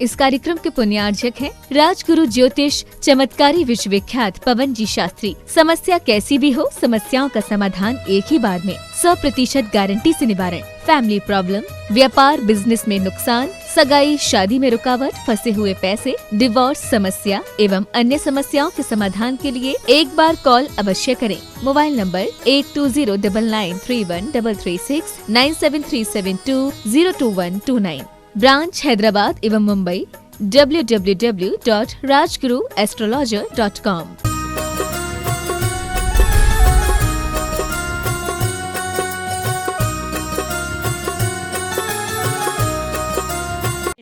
इस कार्यक्रम के पुण्यार्जक हैं राजगुरु ज्योतिष चमत्कारी विश्वविख्यात पवन जी शास्त्री। समस्या कैसी भी हो, समस्याओं का समाधान एक ही बार में, 100% गारंटी से निवारण। फैमिली प्रॉब्लम, व्यापार बिजनेस में नुकसान, सगाई शादी में रुकावट, फंसे हुए पैसे, डिवोर्स समस्या एवं अन्य समस्याओं के समाधान के लिए एक बार कॉल अवश्य करें। Mobile number 8209931336 9737202129। ब्रांच हैदराबाद एवं मुंबई www.rajguruastrologer.com।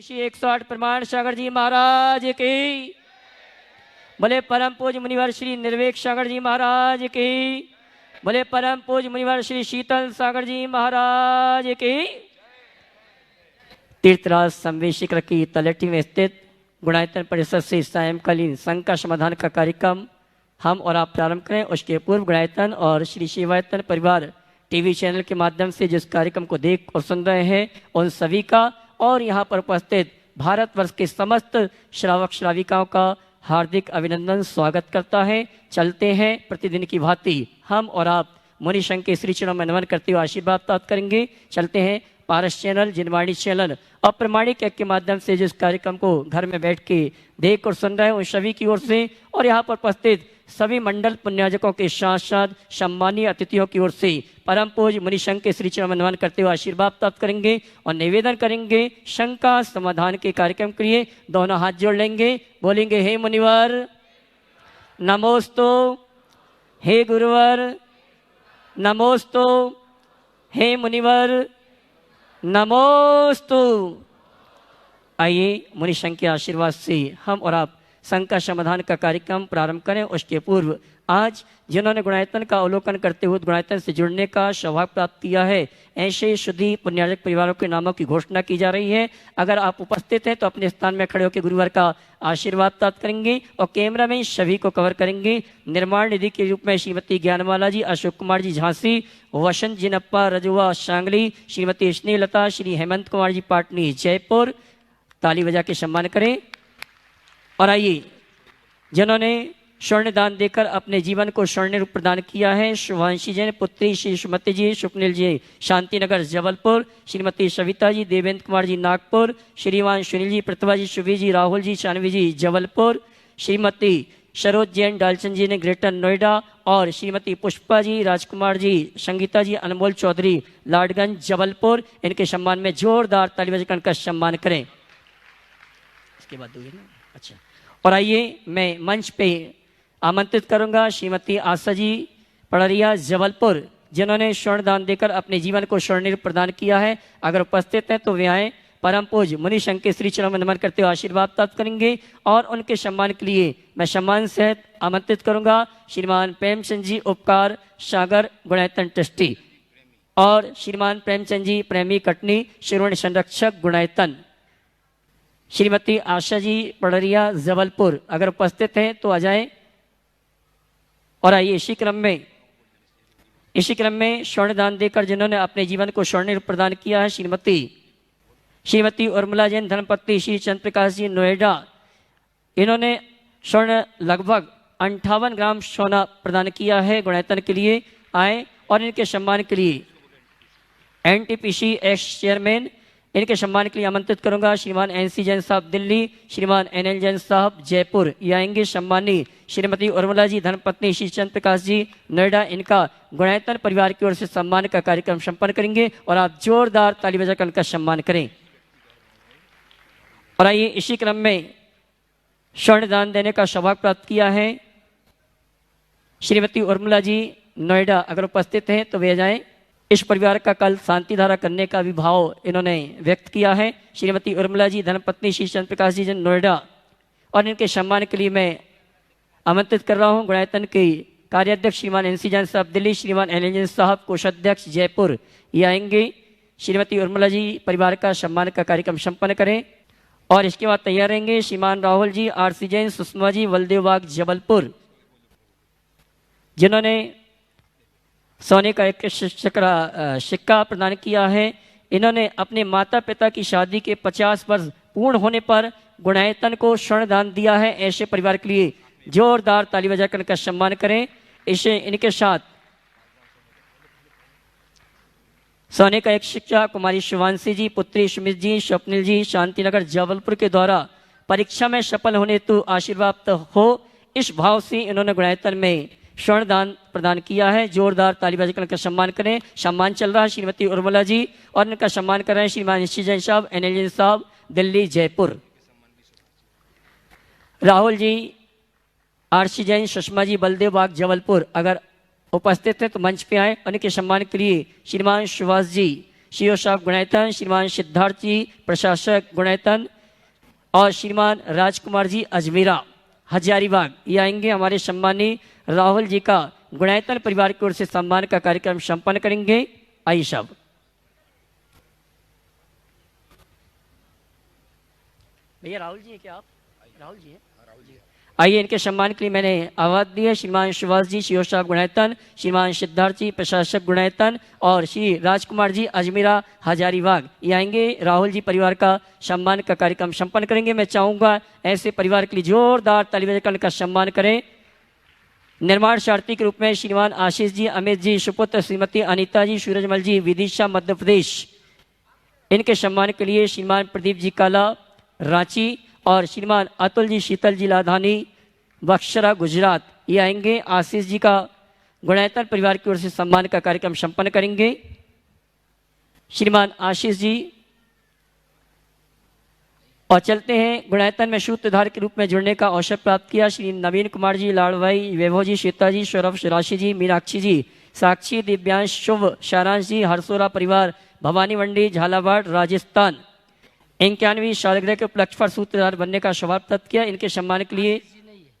श्री 108 प्रमाण सागर जी महाराज की, बोले परम पूज्य मुनिवर श्री निर्वेक सागर जी महाराज की, बोले परम पूज्य मुनिवर श्री शीतल सागर जी महाराज की। तीर्थराज संवेशिकर की तलेटी में स्थित गुणायतन परिषद से सायंकालीन संघ का समाधान का कार्यक्रम हम और आप प्रारंभ करें। उसके पूर्व गुणायतन और श्री शिवायतन परिवार टीवी चैनल के माध्यम से जिस कार्यक्रम को देख और सुन रहे हैं उन सभी का और यहाँ पर उपस्थित भारतवर्ष के समस्त श्रावक श्राविकाओं का हार्दिक अभिनंदन स्वागत करता है। चलते हैं प्रतिदिन की भांति हम और आप मुनि संघ के श्री चरणों में नमन करते हुए आशीर्वाद प्राप्त करेंगे। चलते हैं पारस चैनल, जिनवाणी चैनल और प्रमाणिक ऐप के माध्यम से जिस कार्यक्रम को घर में बैठ के देख और सुन रहे हैं उन सभी की ओर से और यहाँ पर उपस्थित सभी मंडल पुण्याजकों के साथ साथ सम्मानीय अतिथियों की ओर से परम पूज्य मुनि संघ के श्री चरणों में नमन करते हुए आशीर्वाद प्राप्त करेंगे और निवेदन करेंगे संघ का समाधान के कार्यक्रम के लिए दोनों हाथ जोड़ लेंगे, बोलेंगे हे मुनिवर नमोस्तु, हे गुरुवर नमोस्तु, हे मुनिवर नमोस्तु। आइए मुनि संघ के आशीर्वाद से हम और आप संघ का समाधान का कार्यक्रम प्रारंभ करें। उसके पूर्व आज जिन्होंने गुणायतन का अवलोकन करते हुए गुणायतन से जुड़ने का सौभाग्य प्राप्त किया है, ऐसे शुद्धि पुण्यार्जक परिवारों के नामों की घोषणा की जा रही है। अगर आप उपस्थित हैं तो अपने स्थान में खड़े होकर गुरुवार का आशीर्वाद प्राप्त करेंगे और कैमरा में सभी को कवर करेंगे। निर्माण निधि के रूप में श्रीमती ज्ञानमाला जी, अशोक कुमार जी झांसी, वसंत जिनप्पा रजुआ सांगली, श्रीमती स्नेहलता, श्री हेमंत कुमार जी पाटनी जयपुर। ताली बजा के सम्मान करें। और आइए जिन्होंने स्वर्ण दान देकर अपने जीवन को स्वर्ण रूप प्रदान किया है, शुभांशी जैन पुत्री श्री सुमति जी, सुपनील जी शांतिनगर जबलपुर, श्रीमती सविता जी, देवेंद्र कुमार जी नागपुर, श्रीमान सुनील जी, प्रतिभा जी, सुवी जी, राहुल जी, शानवी जी जबलपुर, श्रीमती सरोज जैन डालचंद जी ने ग्रेटर नोएडा और श्रीमती पुष्पा जी, राजकुमार जी, संगीता जी, अनमोल चौधरी लाडगंज जबलपुर। इनके सम्मान में जोरदार ताली बजाकर इनका सम्मान करें। इसके बाद दोगे ना? अच्छा। और आइए मैं मंच पे आमंत्रित करूंगा श्रीमती आशा जी पड़रिया जबलपुर, जिन्होंने स्वर्ण दान देकर अपने जीवन को स्वर्ण प्रदान किया है। अगर उपस्थित हैं तो वे आए। परम पूज्य मुनि संघ के श्री चरणों में नमन करते हुए आशीर्वाद प्राप्त करेंगे और उनके सम्मान के लिए मैं सम्मान सहित आमंत्रित करूंगा श्रीमान प्रेमचंद जी उपकार सागर गुणायतन ट्रस्टी और श्रीमान प्रेमचंद जी प्रेमी कटनी शिरोमणि संरक्षक गुणायतन, श्रीमती आशा जी पड़रिया जबलपुर अगर उपस्थित हैं तो आ जाएं। और आइए इसी क्रम में स्वर्ण दान देकर जिन्होंने अपने जीवन को स्वर्ण प्रदान किया है श्रीमती उर्मिला जैन धर्मपत्नी श्री चंद्र प्रकाश जी नोएडा। इन्होंने स्वर्ण लगभग 58 ग्राम सोना प्रदान किया है गुणायतन के लिए। आए और इनके सम्मान के लिए एनटीपीसी एक्स चेयरमैन, इनके सम्मान के लिए आमंत्रित करूंगा श्रीमान एनसी जैन साहब दिल्ली, श्रीमान एनएल जैन साहब जयपुर। ये आएंगे। सम्मानी श्रीमती उर्मिला जी धर्मपत्नी श्री चंद्र प्रकाश जी नोएडा, इनका गुणायतन परिवार की ओर से सम्मान का कार्यक्रम संपन्न करेंगे और आप जोरदार ताली बजाकर इनका सम्मान करें। और आइए इसी क्रम में स्वर्ण दान देने का सौभाग्य प्राप्त किया है श्रीमती उर्मिला जी नोएडा, अगर उपस्थित हैं तो वे जाएं। इस परिवार का कल शांति धारा करने का भी भाव इन्होंने व्यक्त किया है। श्रीमती उर्मिला जी धर्मपत्नी श्री चंद्र प्रकाश जी नोएडा और इनके सम्मान के लिए मैं आमंत्रित कर रहा हूं गुणायतन के कार्याध्यक्ष श्रीमान एनसी जैन साहब दिल्ली, श्रीमान एनएल जैन साहब कोषाध्यक्ष जयपुर। ये आएंगे। श्रीमती उर्मिला जी परिवार का सम्मान का कार्यक्रम संपन्न करें और इसके बाद तैयार रहेंगे श्रीमान राहुल जी, आरसी जैन, सुषमा जी बलदेव बाग जबलपुर, जिन्होंने सोने का एक सिक्का प्रदान किया है। इन्होंने अपने माता पिता की शादी के 50 वर्ष पूर्ण होने पर गुणायतन को स्वर्ण दान दिया है, ऐसे परिवार के लिए जोरदार ताली बजाकर इनका सम्मान करें। इसे इनके साथ सोने का एक शिक्षा कुमारी शिवांशी जी, पुत्री सुमित जी, स्वप्निल जी, शांतिनगर जबलपुर के द्वारा परीक्षा में सफल होने हेतु आशीर्वाद हो, इस भाव से इन्होंने गुणायतन में स्वर्ण दान प्रदान किया है। जोरदार ताली बजाकर इनका सम्मान करें। सम्मान चल रहा है श्रीमती उर्मिला जी और इनका सम्मान कर रहे हैं श्रीमान निश्चित जैन साहब, एनएल साहब, दिल्ली जयपुर। राहुल जी, आरसी जैन, सुषमा जी, बलदेव बाग जबलपुर अगर उपस्थित है तो मंच पे आए। उनके सम्मान के लिए श्रीमान सुभाष जी, सीओ साहब गुणायतन, श्रीमान सिद्धार्थ जी, प्रशासक गुणायतन और श्रीमान राजकुमार जी अजमेरा हजारीबाग, ये आएंगे। हमारे सम्मानी राहुल जी का गुणायतन परिवार की ओर से सम्मान का कार्यक्रम संपन्न करेंगे। आइए साहब। भैया राहुल जी है क्या आप? राहुल जी है। आइए, इनके सम्मान के लिए मैंने आवाज दी है। श्रीमान सुभाष जी, सीओ साहब गुणायतन, श्रीमान सिद्धार्थ जी, प्रशासक गुणायतन और श्री राजकुमार जी अजमेरा हजारीबाग, ये आएंगे। राहुल जी परिवार का सम्मान का कार्यक्रम संपन्न करेंगे। मैं चाहूंगा ऐसे परिवार के लिए जोरदार ताली बजाकर इनका सम्मान करें। निर्माण सारथी के रूप में श्रीमान आशीष जी, अमित जी, सुपुत्र श्रीमती अनीता जी, सूरजमल जी, विदिशा मध्य प्रदेश, इनके सम्मान के लिए श्रीमान प्रदीप जी काला रांची और श्रीमान अतुल जी, शीतल जी लाधानी, बक्सरा गुजरात, ये आएंगे। आशीष जी का गुणायतन परिवार की ओर से सम्मान का कार्यक्रम संपन्न करेंगे। श्रीमान आशीष जी और चलते हैं गुणायतन में सूत्रधार के रूप में जुड़ने का अवसर प्राप्त किया श्री नवीन कुमार जी, लाड़भाई, वैभव जी, श्वेता जी, सौरभ, राशि जी, मीनाक्षी जी, साक्षी, दिव्यांश, शुभ, सारांश जी, हरसोरा परिवार, भवानी मंडी, झालावाड़, राजस्थान, 91वीं सालगिरह के उपलक्ष्य पर सूत्रधार बनने का सौभाग्य प्राप्त किया। इनके सम्मान के लिए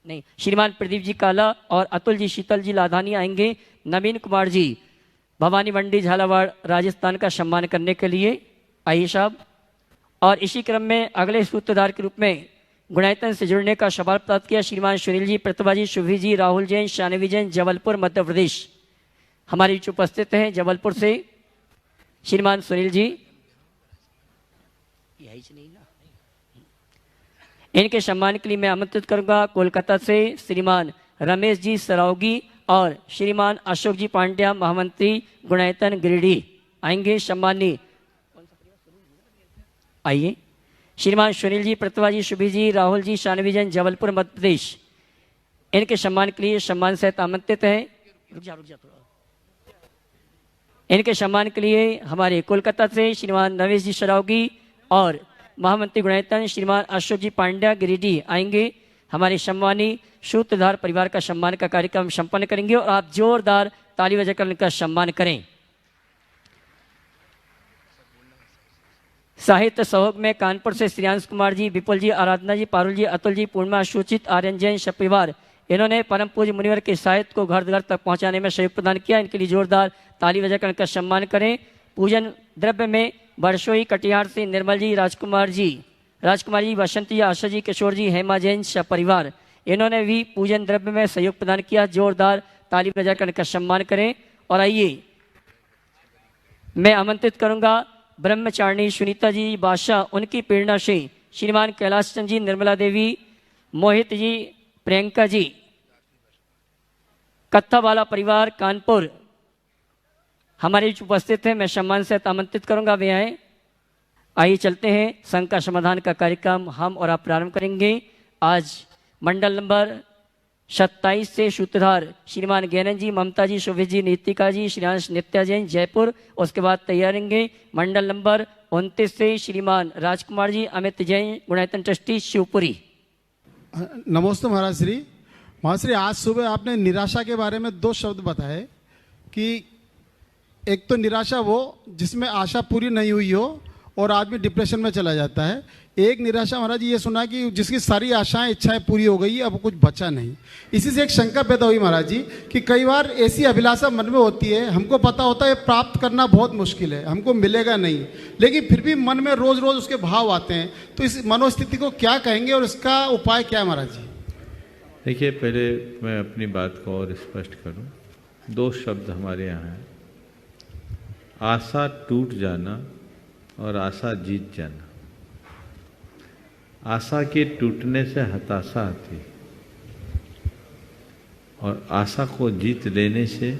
नहीं श्रीमान प्रदीप जी काला और अतुल जी, शीतल जी लाधानी आएंगे। नवीन कुमार जी भवानी मंडी, झालावाड़, राजस्थान का सम्मान करने के लिए। आइए साहब। और इसी क्रम में अगले सूत्रधार के रूप में गुणायतन से जुड़ने का सौभाग्य प्राप्त किया श्रीमान सुनील जी, प्रतिभा जी, शुभी जी, राहुल जैन, शानवी जैन, जबलपुर मध्य प्रदेश, हमारे बीच उपस्थित हैं। जबलपुर से श्रीमान सुनील जी, यही नहीं ना, इनके सम्मान के लिए मैं आमंत्रित करूंगा कोलकाता से श्रीमान रमेश जी सरावगी और श्रीमान अशोक जी पांड्या, महामंत्री गुणायतन गिरिडीह आएंगे। सम्मानी आइए श्रीमान सुनील जी, प्रतिभा जी, शुभी जी, राहुल जी, शानवी जैन, जबलपुर मध्य प्रदेश, इनके सम्मान के लिए सम्मान सहित आमंत्रित हैं। रुक जा थोड़ा। इनके सम्मान के लिए हमारे कोलकाता से श्रीमान रमेश जी सरावगी और महामंत्री गुणायतन श्रीमान अशोक जी पांड्या गिरिडीह आएंगे। हमारे सम्मानी सूत्रधार परिवार का सम्मान का कार्यक्रम संपन्न करेंगे और आप जोरदार ताली बजाकर इनका सम्मान करें। साहित्य सहयोग में कानपुर से श्रेयांश कुमार जी, विपुल जी, आराधना जी, पारुल जी, अतुल जी, पूर्णिमा, सूचित, आर्यन जैन परिवार, इन्होंने परम पूज्य मुनिवर के साहित्य को घर घर तक पहुंचाने में सहयोग प्रदान किया। इनके लिए जोरदार ताली बजाकर इनका सम्मान करें। पूजन द्रव्य में बरसोई कटिहार से निर्मल जी, राजकुमार जी, बसंत जी, आशा जी, किशोर जी, हेमा जैन परिवार, इन्होंने भी पूजन द्रव्य में सहयोग प्रदान किया। जोरदार ताली बजाकर इनका सम्मान करें। और आइए मैं आमंत्रित करूंगा ब्रह्मचारिणी सुनीता जी बादशाह, उनकी प्रेरणा से श्रीमान कैलाश चंद जी, निर्मला देवी, मोहित जी, प्रियंका जी, कत्था वाला परिवार कानपुर, हमारे बीच उपस्थित हैं। मैं सम्मान से आमंत्रित करूंगा वे आए। आइए चलते हैं। संघ का समाधान का कार्यक्रम हम और आप प्रारंभ करेंगे। आज मंडल नंबर 27 से सूत्रधार श्रीमान ज्ञानन जी, ममता जी, शोभित जी, नीतिका जी, श्रेयांश नित्या जैन जयपुर, उसके बाद तैयारेंगे मंडल नंबर 29 से श्रीमान राजकुमार जी, अमित जैन, गुणायतन ट्रस्टी शिवपुरी। नमस्ते महाराज श्री। महाराज श्री, आज सुबह आपने निराशा के बारे में 2 शब्द बताए कि एक तो निराशा वो जिसमें आशा पूरी नहीं हुई हो और आदमी डिप्रेशन में चला जाता है। एक निराशा महाराज ये सुना कि जिसकी सारी आशाएं इच्छाएं पूरी हो गई, अब कुछ बचा नहीं। इसी से एक शंका पैदा हुई महाराज जी कि कई बार ऐसी अभिलाषा मन में होती है, हमको पता होता है प्राप्त करना बहुत मुश्किल है, हमको मिलेगा नहीं, लेकिन फिर भी मन में रोज रोज उसके भाव आते हैं। तो इस मनोस्थिति को क्या कहेंगे और इसका उपाय क्या है महाराज जी? देखिए, पहले मैं अपनी बात को और स्पष्ट करूं। 2 शब्द हमारे यहाँ हैं, आशा टूट जाना और आशा जीत जाना। आशा के टूटने से हताशा आती और आशा को जीत लेने से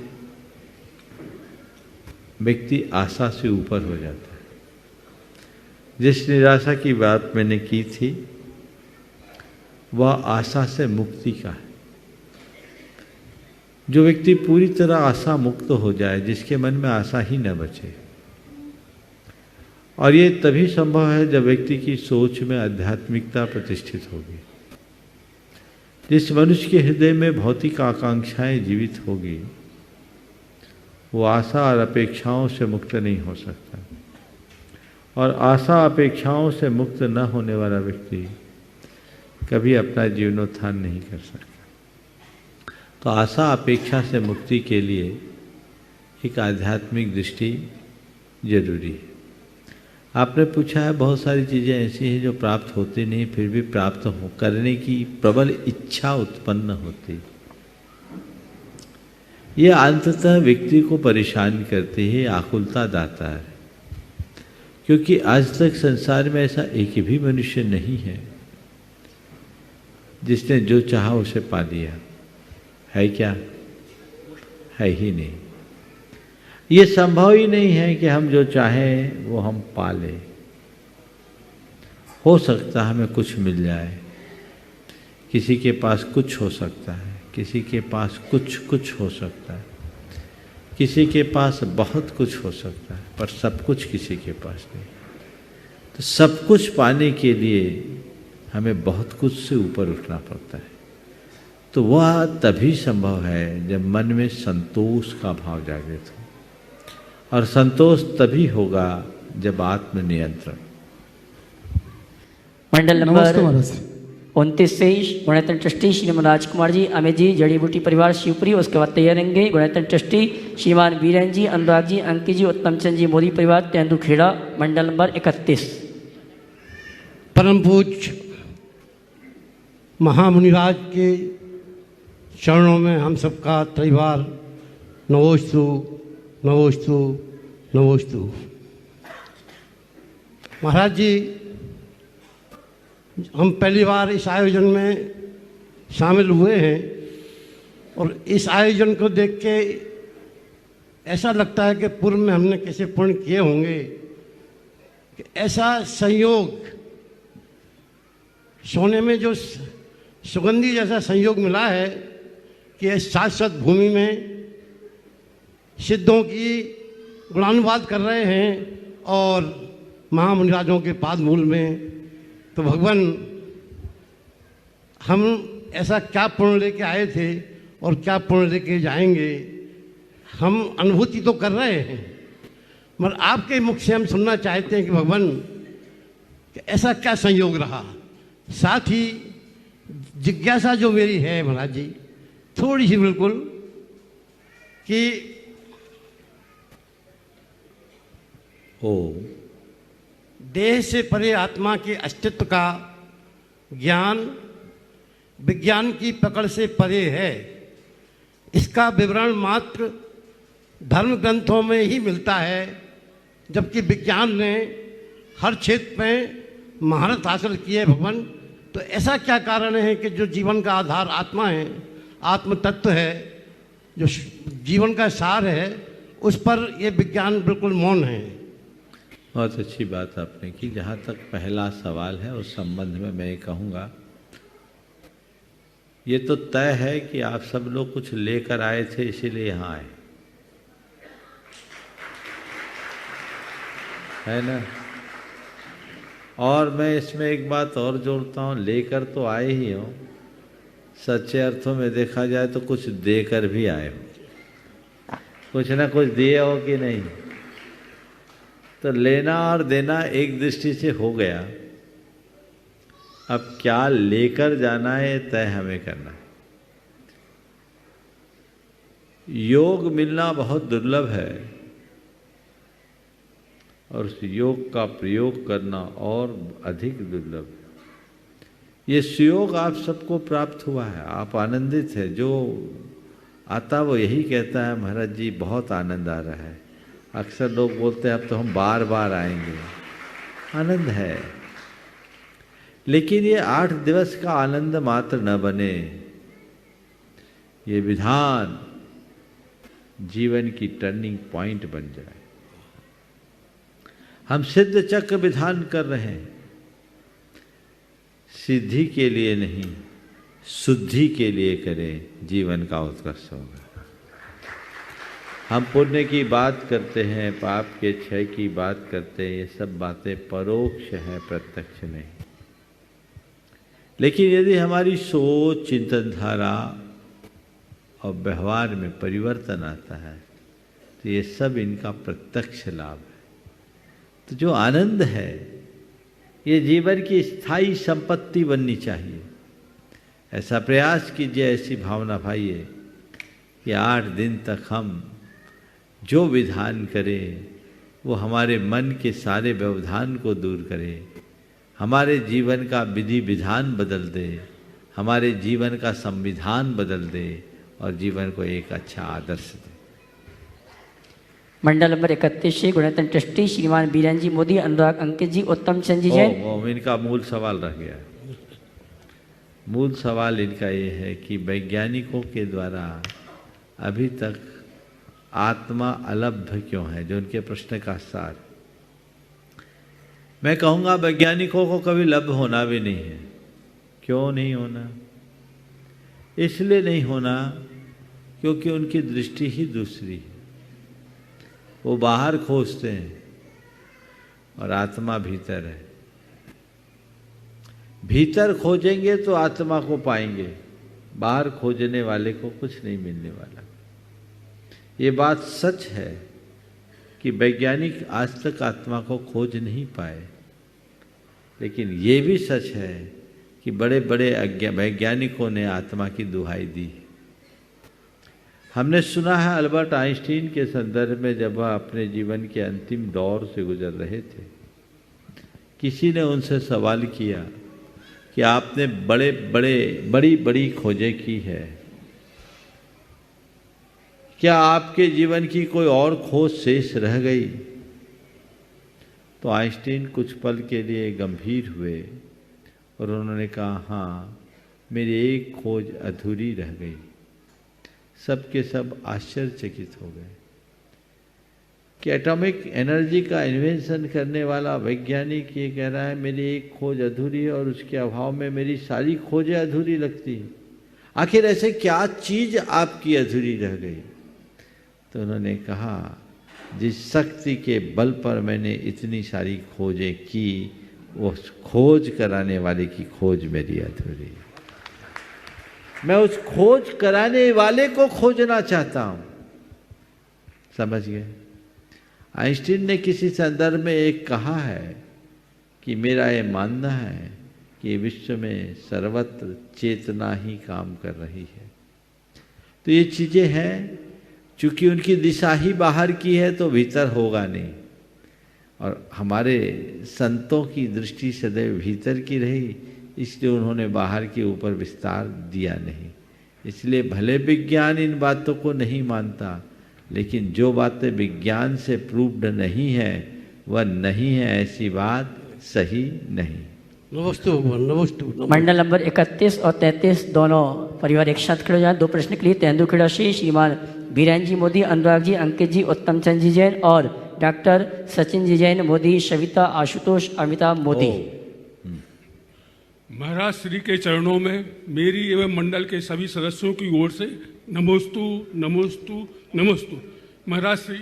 व्यक्ति आशा से ऊपर हो जाता है। जिस निराशा की बात मैंने की थी वह आशा से मुक्ति का है। जो व्यक्ति पूरी तरह आशा मुक्त हो जाए, जिसके मन में आशा ही न बचे, और ये तभी संभव है जब व्यक्ति की सोच में आध्यात्मिकता प्रतिष्ठित होगी। जिस मनुष्य के हृदय में भौतिक आकांक्षाएं जीवित होगी वो आशा और अपेक्षाओं से मुक्त नहीं हो सकता, और आशा अपेक्षाओं से मुक्त न होने वाला व्यक्ति कभी अपना जीवनोत्थान नहीं कर सकता। तो आशा अपेक्षा से मुक्ति के लिए एक आध्यात्मिक दृष्टि जरूरी है। आपने पूछा है बहुत सारी चीज़ें ऐसी हैं जो प्राप्त होती नहीं, फिर भी प्राप्त हो करने की प्रबल इच्छा उत्पन्न होती। ये अंततः व्यक्ति को परेशान करती है, आकुलता दाता है, क्योंकि आज तक संसार में ऐसा एक भी मनुष्य नहीं है जिसने जो चाहा उसे पा लिया है। क्या है? ही नहीं। ये संभव ही नहीं है कि हम जो चाहें वो हम पा लें। हो सकता है हमें कुछ मिल जाए, किसी के पास कुछ हो सकता है, किसी के पास कुछ हो सकता है, किसी के पास बहुत कुछ हो सकता है, पर सब कुछ किसी के पास नहीं। तो सब कुछ पाने के लिए हमें बहुत कुछ से ऊपर उठना पड़ता है। तो वह तभी संभव है जब मन में संतोष का भाव जागृत हो, और संतोष तभी होगा जब आत्म नियंत्रण। मंडल नमस्ते नंबर महाराज। 29 से गुणरत्न ट्रस्टी श्रीमान राजकुमार जी, अमित जी, जड़ी बूटी परिवार शिवपुरी, उसके बाद तैयार रहेंगे गुणरत्न ट्रस्टी श्रीमान बीरेन जी, अनुराग जी, अंकित जी, उत्तम चंद जी, मोदी परिवार तेंदुखेड़ा, मंडल नंबर 31। परम पूज्य महामुनिराज के चरणों में हम सबका त्रिवार नमोस्तु नमोस्तु नमोस्तु। महाराज जी, हम पहली बार इस आयोजन में शामिल हुए हैं और इस आयोजन को देख के ऐसा लगता है कि पूर्व में हमने कैसे पुण्य किए होंगे कि ऐसा संयोग, सोने में जो सुगंधी जैसा संयोग मिला है कि इस शाश्वत भूमि में सिद्धों की गुणानुवाद कर रहे हैं और महामुनिराजों के पाद मूल में। तो भगवान, हम ऐसा क्या पुण्य लेके आए थे और क्या पुण्य लेके जाएंगे, हम अनुभूति तो कर रहे हैं, मगर आपके मुख से हम सुनना चाहते हैं कि भगवान कि ऐसा क्या संयोग रहा। साथ ही जिज्ञासा जो मेरी है महाराज जी, थोड़ी सी बिल्कुल, कि देह से परे आत्मा के अस्तित्व का ज्ञान विज्ञान की पकड़ से परे है। इसका विवरण मात्र धर्म ग्रंथों में ही मिलता है, जबकि विज्ञान ने हर क्षेत्र में महारत हासिल की है। भगवान, तो ऐसा क्या कारण है कि जो जीवन का आधार आत्मा है, आत्म तत्व है, जो जीवन का सार है, उस पर ये विज्ञान बिल्कुल मौन है। बहुत अच्छी बात आपने की। जहाँ तक पहला सवाल है उस संबंध में मैं कहूँगा, ये तो तय है कि आप सब लोग कुछ लेकर आए थे इसीलिए यहाँ आए, है ना। और मैं इसमें एक बात और जोड़ता हूँ, लेकर तो आए ही हो, सच्चे अर्थों में देखा जाए तो कुछ देकर भी आए हो, कुछ ना कुछ दिए हो कि नहीं। तो लेना और देना एक दृष्टि से हो गया, अब क्या लेकर जाना है तय हमें करना है। योग मिलना बहुत दुर्लभ है और उस योग का प्रयोग करना और अधिक दुर्लभ है। ये सुयोग आप सबको प्राप्त हुआ है, आप आनंदित है। जो आता वो यही कहता है, महाराज जी बहुत आनंद आ रहा है। अक्सर लोग बोलते हैं अब तो हम बार बार आएंगे, आनंद है। लेकिन ये 8 दिवस का आनंद मात्र न बने, ये विधान जीवन की टर्निंग पॉइंट बन जाए। हम सिद्ध चक्र विधान कर रहे हैं, सिद्धि के लिए नहीं, शुद्धि के लिए करें, जीवन का उत्कर्ष होगा। हम पुण्य की बात करते हैं, पाप के क्षय की बात करते हैं, ये सब बातें परोक्ष हैं, प्रत्यक्ष नहीं। लेकिन यदि हमारी सोच, चिंतन धारा और व्यवहार में परिवर्तन आता है तो ये सब इनका प्रत्यक्ष लाभ है। तो जो आनंद है ये जीवन की स्थायी संपत्ति बननी चाहिए। ऐसा प्रयास कीजिए, ऐसी भावना भाइये कि 8 दिन तक हम जो विधान करें वो हमारे मन के सारे व्यवधान को दूर करे, हमारे जीवन का विधि विधान बदल दे, हमारे जीवन का संविधान बदल दे और जीवन को एक अच्छा आदर्श दे। मंडल नंबर 31 से गुणरत्न ट्रस्टी श्रीमान बीरन जी मोदी, अनुराग अंकित जी, उत्तम चंद जी जैन। इनका मूल सवाल रह गया। मूल सवाल इनका ये है कि वैज्ञानिकों के द्वारा अभी तक आत्मा अलभ्य क्यों है, जो उनके प्रश्न का सार। मैं कहूँगा वैज्ञानिकों को कभी लभ्य होना भी नहीं है। क्यों नहीं होना? इसलिए नहीं होना क्योंकि उनकी दृष्टि ही दूसरी है। वो बाहर खोजते हैं और आत्मा भीतर है। भीतर खोजेंगे तो आत्मा को पाएंगे, बाहर खोजने वाले को कुछ नहीं मिलने वाला। ये बात सच है कि वैज्ञानिक आज तक आत्मा को खोज नहीं पाए, लेकिन ये भी सच है कि बड़े बड़े वैज्ञानिकों ने आत्मा की दुहाई दी। हमने सुना है अल्बर्ट आइंस्टीन के संदर्भ में, जब वह अपने जीवन के अंतिम दौर से गुजर रहे थे, किसी ने उनसे सवाल किया कि आपने बड़ी बड़ी खोजें की है, क्या आपके जीवन की कोई और खोज शेष रह गई? तो आइंस्टीन कुछ पल के लिए गंभीर हुए और उन्होंने कहा, हाँ, मेरी एक खोज अधूरी रह गई। सबके सब आश्चर्यचकित हो गए कि एटॉमिक एनर्जी का इन्वेंशन करने वाला वैज्ञानिक ये कह रहा है मेरी एक खोज अधूरी है और उसके अभाव में मेरी सारी खोजें अधूरी लगती हैं। आखिर ऐसे क्या चीज आपकी अधूरी रह गई? तो उन्होंने कहा, जिस शक्ति के बल पर मैंने इतनी सारी खोजें की, वो खोज कराने वाले की खोज मेरी अधूरी है। मैं उस खोज कराने वाले को खोजना चाहता हूं। समझ गए? आइंस्टीन ने किसी संदर्भ में एक कहा है कि मेरा ये मानना है कि विश्व में सर्वत्र चेतना ही काम कर रही है। तो ये चीजें हैं, चूंकि उनकी दिशा ही बाहर की है तो भीतर होगा नहीं। और हमारे संतों की दृष्टि सदैव भीतर की रही, इसलिए उन्होंने बाहर के ऊपर विस्तार दिया नहीं। इसलिए भले विज्ञान इन बातों को नहीं मानता, लेकिन जो बातें विज्ञान से प्रूव्ड नहीं है वह नहीं है, ऐसी बात सही नहीं। नमस्ते भगवान, नमस्ते। मंडल नंबर 31 और 33 दोनों परिवार एक साथ खड़े हो जाए। 2 प्रश्न के लिए तेंदुखेड़ा से श्रीमान बीरन जी मोदी, अनुराग जी अंकित जी, उत्तम चंद जी जैन और डॉक्टर सचिन जी जैन मोदी, सविता आशुतोष अमिताभ मोदी। महाराज श्री के चरणों में मेरी एवं मंडल के सभी सदस्यों की ओर से नमोस्तु नमोस्तु नमोस्तु। महाराज श्री,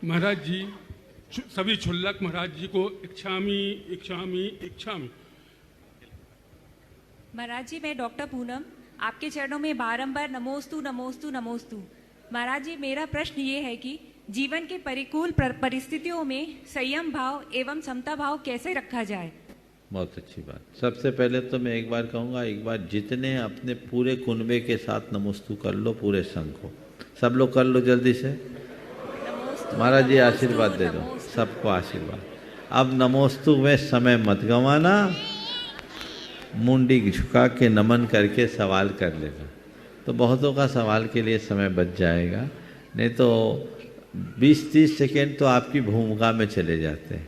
महाराज जी, सभी क्षुल्लक महाराज जी को इच्छामी इच्छामी इच्छामी। महाराज जी, मैं डॉक्टर पूनम आपके चरणों में बारंबार नमोस्तु नमोस्तु नमोस्तु। महाराज जी, मेरा प्रश्न ये है कि जीवन के प्रतिकूल परिस्थितियों में संयम भाव एवं समता भाव कैसे रखा जाए? बहुत अच्छी बात। सबसे पहले तो मैं एक बार कहूँगा, एक बार जितने अपने पूरे कुनबे के साथ नमोस्तु कर लो, पूरे संघ को, सब लोग कर लो जल्दी से। महाराज जी आशीर्वाद दे दो, सबको आशीर्वाद। अब नमोस्तु में समय मत गंवाना, मुंडी झुका के नमन करके सवाल कर लेना, तो बहुतों का सवाल के लिए समय बच जाएगा। नहीं तो 20-30 सेकेंड तो आपकी भूमिका में चले जाते हैं।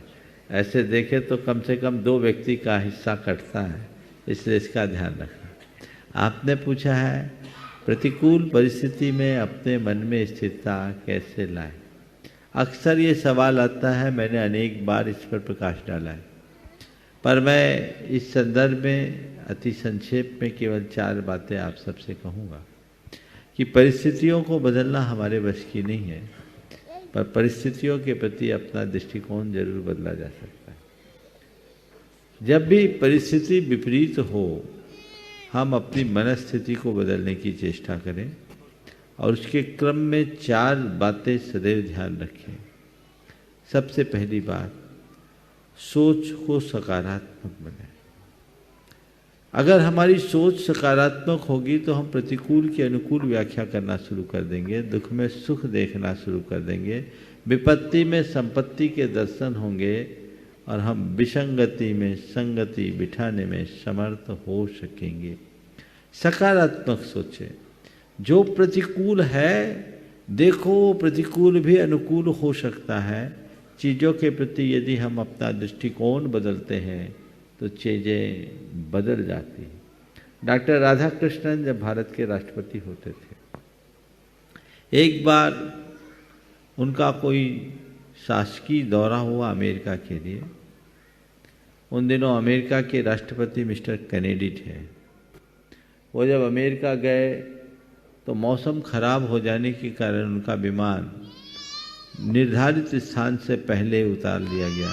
ऐसे देखे तो कम से कम 2 व्यक्ति का हिस्सा कटता है, इसलिए इसका ध्यान रखना। आपने पूछा है प्रतिकूल परिस्थिति में अपने मन में स्थिरता कैसे लाए। अक्सर ये सवाल आता है, मैंने अनेक बार इस पर प्रकाश डाला है, पर मैं इस संदर्भ में अति संक्षेप में केवल 4 बातें आप सबसे कहूँगा कि परिस्थितियों को बदलना हमारे बस की नहीं है, पर परिस्थितियों के प्रति अपना दृष्टिकोण जरूर बदला जा सकता है। जब भी परिस्थिति विपरीत हो, हम अपनी मनस्थिति को बदलने की चेष्टा करें और उसके क्रम में 4 बातें सदैव ध्यान रखें। सबसे पहली बात, सोच को सकारात्मक बनाएं। अगर हमारी सोच सकारात्मक होगी तो हम प्रतिकूल की अनुकूल व्याख्या करना शुरू कर देंगे, दुख में सुख देखना शुरू कर देंगे, विपत्ति में संपत्ति के दर्शन होंगे और हम विसंगति में संगति बिठाने में समर्थ हो सकेंगे। सकारात्मक सोचें। जो प्रतिकूल है देखो, प्रतिकूल भी अनुकूल हो सकता है। चीज़ों के प्रति यदि हम अपना दृष्टिकोण बदलते हैं तो चीज़ें बदल जाती हैं। डॉक्टर राधाकृष्णन जब भारत के राष्ट्रपति होते थे, एक बार उनका कोई शासकीय दौरा हुआ अमेरिका के लिए। उन दिनों अमेरिका के राष्ट्रपति मिस्टर कैनेडी थे। वो जब अमेरिका गए तो मौसम खराब हो जाने के कारण उनका विमान निर्धारित स्थान से पहले उतार लिया गया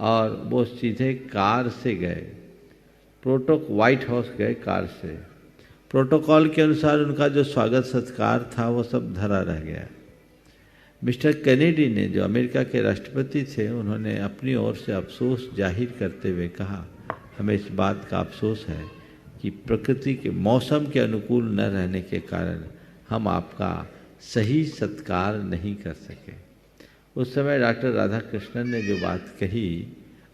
और वो सीधे कार से गए, व्हाइट हाउस गए कार से। प्रोटोकॉल के अनुसार उनका जो स्वागत सत्कार था वो सब धरा रह गया। मिस्टर कैनेडी ने, जो अमेरिका के राष्ट्रपति थे, उन्होंने अपनी ओर से अफसोस जाहिर करते हुए कहा, हमें इस बात का अफसोस है कि प्रकृति के मौसम के अनुकूल न रहने के कारण हम आपका सही सत्कार नहीं कर सके। उस समय डॉक्टर राधाकृष्णन ने जो बात कही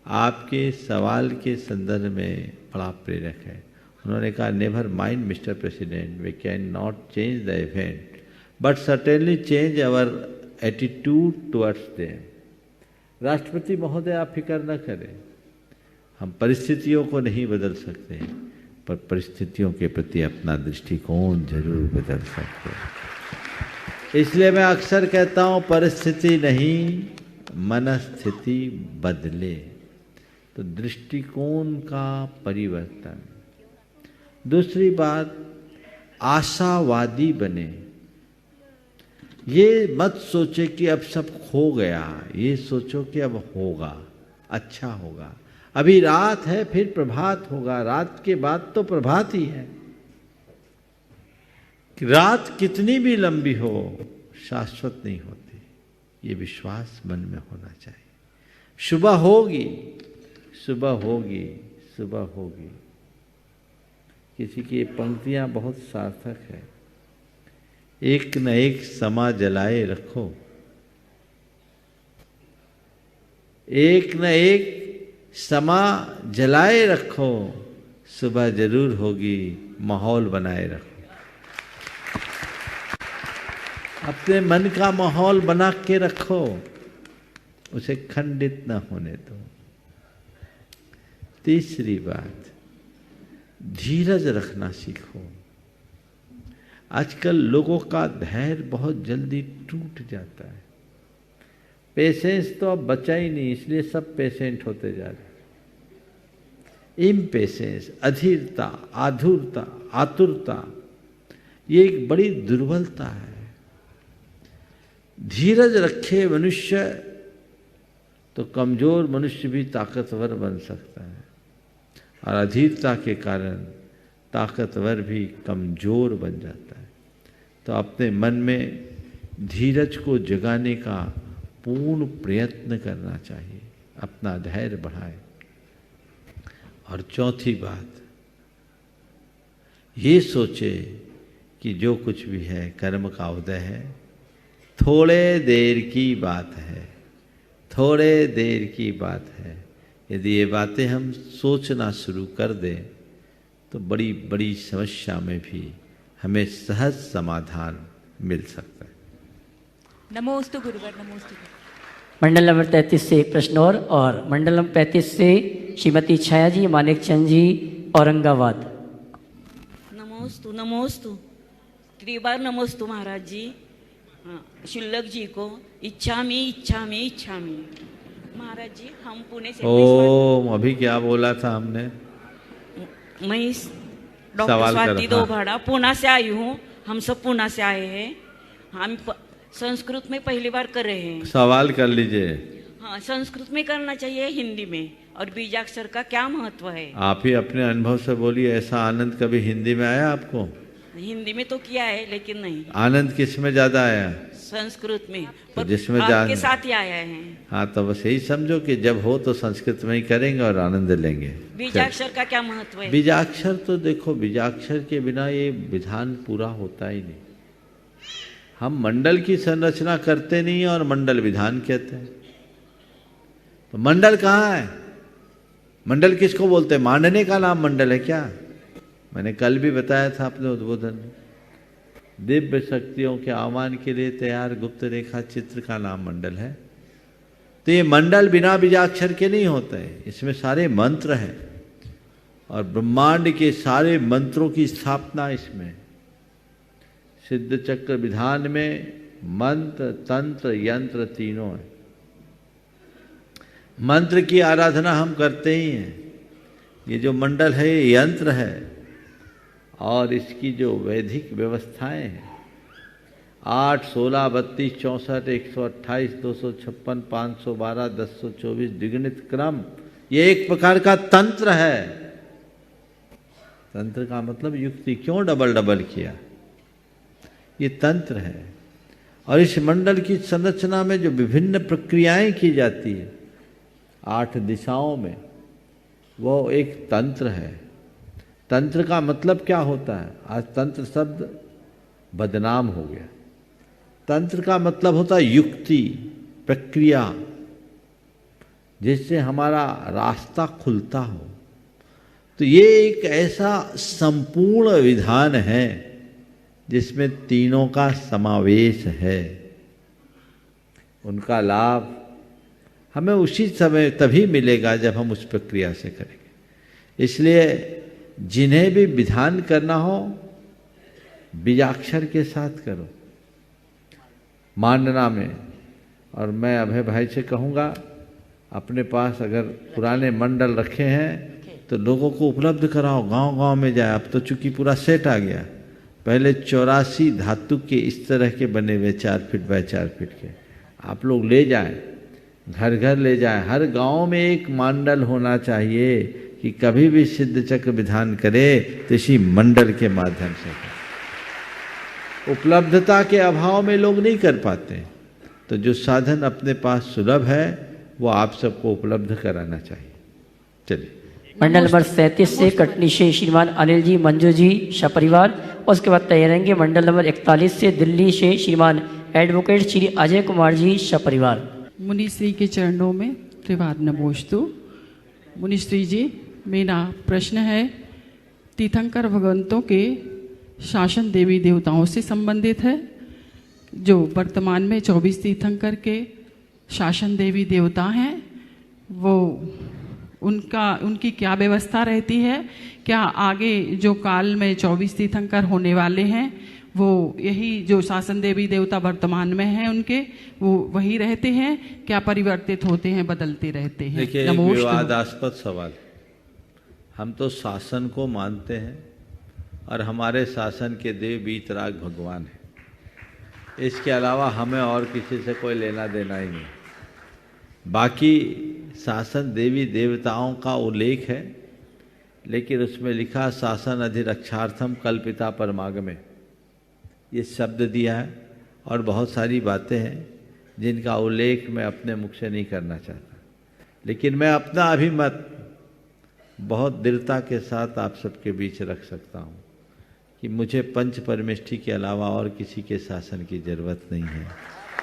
आपके सवाल के संदर्भ में बड़ा प्रेरक है। उन्होंने कहा, never mind Mr President, we can not change the event but certainly change our attitude towards them. राष्ट्रपति महोदय, आप फिक्र न करें, हम परिस्थितियों को नहीं बदल सकते पर परिस्थितियों के प्रति अपना दृष्टिकोण जरूर बदल सकते हैं। इसलिए मैं अक्सर कहता हूँ, परिस्थिति नहीं मनस्थिति बदले। तो दृष्टिकोण का परिवर्तन। दूसरी बात, आशावादी बने। ये मत सोचे कि अब सब खो गया, ये सोचो कि अब होगा, अच्छा होगा। अभी रात है, फिर प्रभात होगा, रात के बाद तो प्रभात ही है। रात कितनी भी लंबी हो शाश्वत नहीं होती, ये विश्वास मन में होना चाहिए। सुबह होगी, सुबह होगी, सुबह होगी। किसी की ये पंक्तियां बहुत सार्थक है। एक न एक समा जलाए रखो, एक न एक समा जलाए रखो, सुबह जरूर होगी, माहौल बनाए रखो। अपने मन का माहौल बना के रखो, उसे खंडित न होने दो। तीसरी बात, धीरज रखना सीखो। आजकल लोगों का धैर्य बहुत जल्दी टूट जाता है। पेशेंस तो अब बचा ही नहीं, इसलिए सब पेशेंट होते जा रहे। इम्पेशेंस, अधीरता, आधुरता, आतुरता, ये एक बड़ी दुर्बलता है। धीरज रखे मनुष्य तो कमजोर मनुष्य भी ताकतवर बन सकता है, और अधीरता के कारण ताकतवर भी कमजोर बन जाता है। तो अपने मन में धीरज को जगाने का पूर्ण प्रयत्न करना चाहिए, अपना धैर्य बढ़ाए। और चौथी बात, ये सोचे कि जो कुछ भी है कर्म का उदय है, थोड़े देर की बात है, थोड़े देर की बात है। यदि ये बातें हम सोचना शुरू कर दें तो बड़ी बड़ी समस्या में भी हमें सहज समाधान मिल सकता है। नमोस्तु गुरुवर, नमोस्तु। मंडल नंबर 33 से एक प्रश्न और मंडल नंबर 35 से श्रीमती छाया जी मानिक चंद जी औरंगाबाद। नमोस्तु नमोस्तु, त्रिबार नमोस्तु महाराज जी। हाँ, शुल्लक जी को इच्छामी इच्छामी इच्छामी। महाराज जी हम पुणे से ओम, अभी क्या बोला था हमने? मैं डॉक्टर स्वाति दोभाड़ा पुणे से आई हूँ। हम सब पुणे से आए हैं। हम संस्कृत में पहली बार कर रहे हैं। सवाल कर लीजिए। हाँ, संस्कृत में करना चाहिए, हिंदी में? और बीजाक्षर का क्या महत्व है? आप ही अपने अनुभव से बोलिए। ऐसा आनंद कभी हिंदी में आया आपको? हिंदी में तो किया है, लेकिन नहीं। आनंद किस में ज्यादा आया? संस्कृत में। तो जिसमें आपके साथ ही आया है। हाँ, तो बस यही समझो कि जब हो तो संस्कृत में ही करेंगे और आनंद लेंगे। बीजाक्षर का क्या महत्व है? बीजाक्षर तो देखो, बीजाक्षर के बिना ये विधान पूरा होता ही नहीं। हम मंडल की संरचना करते नहीं और मंडल विधान कहते हैं। तो मंडल कहाँ है? मंडल किसको बोलते हैं? मांडने का नाम मंडल है क्या? मैंने कल भी बताया था अपने उद्बोधन में, दिव्य शक्तियों के आह्वान के लिए तैयार गुप्त रेखा चित्र का नाम मंडल है। तो ये मंडल बिना बीजाक्षर के नहीं होते हैं। इसमें सारे मंत्र हैं और ब्रह्मांड के सारे मंत्रों की स्थापना इसमें। सिद्ध चक्र विधान में मंत्र तंत्र यंत्र तीनों है। मंत्र की आराधना हम करते ही हैं। ये जो मंडल है ये यंत्र है और इसकी जो वैदिक व्यवस्थाएं हैं 8, 16, 32, 64, 128, 256, 512, 1024 द्विगुणित क्रम, ये एक प्रकार का तंत्र है। तंत्र का मतलब युक्ति। क्यों डबल डबल किया? ये तंत्र है। और इस मंडल की संरचना में जो विभिन्न प्रक्रियाएं की जाती है 8 दिशाओं में, वो एक तंत्र है। तंत्र का मतलब क्या होता है? आज तंत्र शब्द बदनाम हो गया। तंत्र का मतलब होता है युक्ति, प्रक्रिया, जिससे हमारा रास्ता खुलता हो। तो ये एक ऐसा संपूर्ण विधान है जिसमें तीनों का समावेश है। उनका लाभ हमें उसी समय तभी मिलेगा जब हम उस प्रक्रिया से करेंगे। इसलिए जिन्हें भी विधान करना हो बीजाक्षर के साथ करो, मांडना में। और मैं अभय भाई से कहूँगा, अपने पास अगर पुराने मंडल रखे हैं तो लोगों को उपलब्ध कराओ, गांव-गांव में जाए। अब तो चूंकि पूरा सेट आ गया। पहले 84 धातु के इस तरह के बने हुए 4 फीट बाय 4 फीट के आप लोग ले जाएं, घर घर ले जाएं। हर गांव में एक मंडल होना चाहिए कि कभी भी सिद्ध चक्र विधान करे तो इसी मंडल के माध्यम से करे। उपलब्धता के अभाव में लोग नहीं कर पाते, तो जो साधन अपने पास सुलभ है वो आप सबको उपलब्ध कराना चाहिए। चलिए, मंडल नंबर 37 से कटनी से श्रीमान अनिल जी मंजू जी सपरिवार, और उसके बाद तैयार रहेंगे मंडल नंबर 41 से दिल्ली से श्रीमान एडवोकेट श्री अजय कुमार जी सपरिवार। मुनिश्री के चरणों में त्रिवार नमोस्तु। मुनिश्री जी, मेरा प्रश्न है तीर्थंकर भगवंतों के शासन देवी देवताओं से संबंधित है। जो वर्तमान में 24 तीर्थंकर के शासन देवी देवता हैं, वो उनकी क्या व्यवस्था रहती है? क्या आगे जो काल में 24 तीर्थंकर होने वाले हैं वो यही जो शासन देवी देवता वर्तमान में हैं उनके वो वही रहते हैं? क्या परिवर्तित होते हैं, बदलते रहते हैं? देखिए, एक विवादास्पद सवाल। हम तो शासन को मानते हैं और हमारे शासन के देव वीतराग भगवान हैं। इसके अलावा हमें और किसी से कोई लेना देना ही नहीं। बाकी शासन देवी देवताओं का उल्लेख है, लेकिन उसमें लिखा शासन अधिरक्षार्थम कल्पिता परमागमे, ये शब्द दिया है। और बहुत सारी बातें हैं जिनका उल्लेख मैं अपने मुख से नहीं करना चाहता, लेकिन मैं अपना अभिमत बहुत दृढ़ता के साथ आप सबके बीच रख सकता हूँ कि मुझे पंच परमेष्ठी के अलावा और किसी के शासन की जरूरत नहीं है।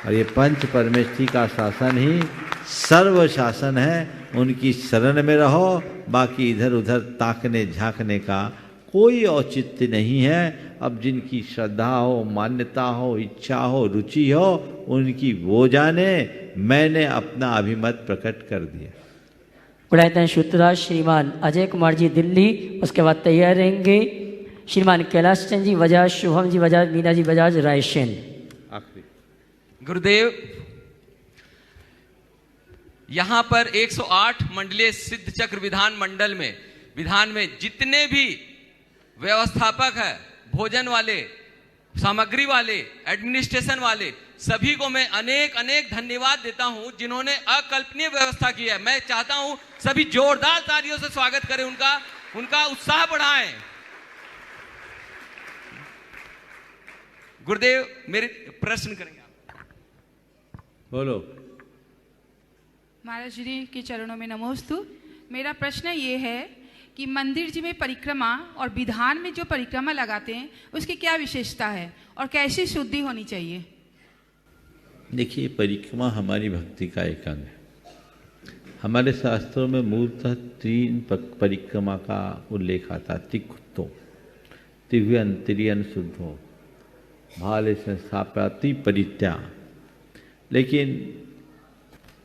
और ये पंच परमेष्ठी का शासन ही सर्व शासन है। उनकी शरण में रहो, बाकी इधर उधर ताकने झांकने का कोई औचित्य नहीं है। अब जिनकी श्रद्धा हो, मान्यता हो, इच्छा हो, रुचि हो, उनकी वो जाने। मैंने अपना अभिमत प्रकट कर दिया। गुणायतन सूत्रधार श्रीमान अजय कुमार जी दिल्ली, उसके बाद तैयार रहेंगे श्रीमान कैलाश चंद जी बजाज, शुभम जी बजाज, मीना जी बजाज, रायसेन। आखिरी गुरुदेव, यहाँ पर 108 मंडलीय सिद्ध चक्र विधान में जितने भी व्यवस्थापक है, भोजन वाले, सामग्री वाले, एडमिनिस्ट्रेशन वाले, सभी को मैं अनेक अनेक धन्यवाद देता हूं जिन्होंने अकल्पनीय व्यवस्था की है। मैं चाहता हूं सभी जोरदार तालियों से स्वागत करें, उनका उत्साह बढ़ाएं। गुरुदेव, मेरे प्रश्न करेंगे आप। बोलो। महाराज जी के चरणों में नमोस्तु। मेरा प्रश्न ये है कि मंदिर जी में परिक्रमा और विधान में जो परिक्रमा लगाते हैं उसकी क्या विशेषता है और कैसी शुद्धि होनी चाहिए? देखिए, परिक्रमा हमारी भक्ति का एक अंग है। हमारे शास्त्रों में मूलतः 3 परिक्रमा का उल्लेख आता। तिक्तो, तिव्यन, तिरियन, शुद्धो, भाले संस्थाप्याति परित्याग। लेकिन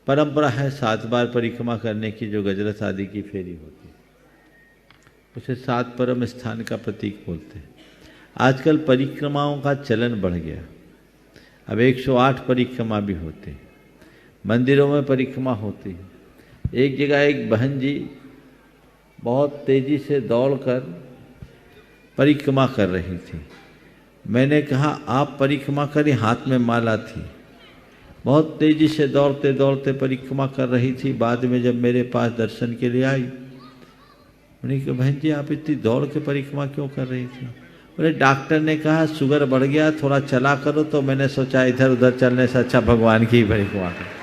परंपरा है 7 बार परिक्रमा करने की, जो गजरत आदि की फेरी होती है, उसे 7 परम स्थान का प्रतीक बोलते हैं। आजकल परिक्रमाओं का चलन बढ़ गया। अब 108 परिक्रमा भी होते हैं, मंदिरों में परिक्रमा होती है। एक जगह एक बहन जी बहुत तेजी से दौड़कर परिक्रमा कर रही थी। मैंने कहा, आप परिक्रमा करें, हाथ में माला थी। बहुत तेजी से दौड़ते दौड़ते परिक्रमा कर रही थी। बाद में जब मेरे पास दर्शन के लिए आई, मैंने कहा, बहन जी आप इतनी दौड़ के परिक्रमा क्यों कर रही थी? बोले, डॉक्टर ने कहा शुगर बढ़ गया, थोड़ा चला करो, तो मैंने सोचा इधर उधर चलने से अच्छा भगवान की परिक्रमा करो।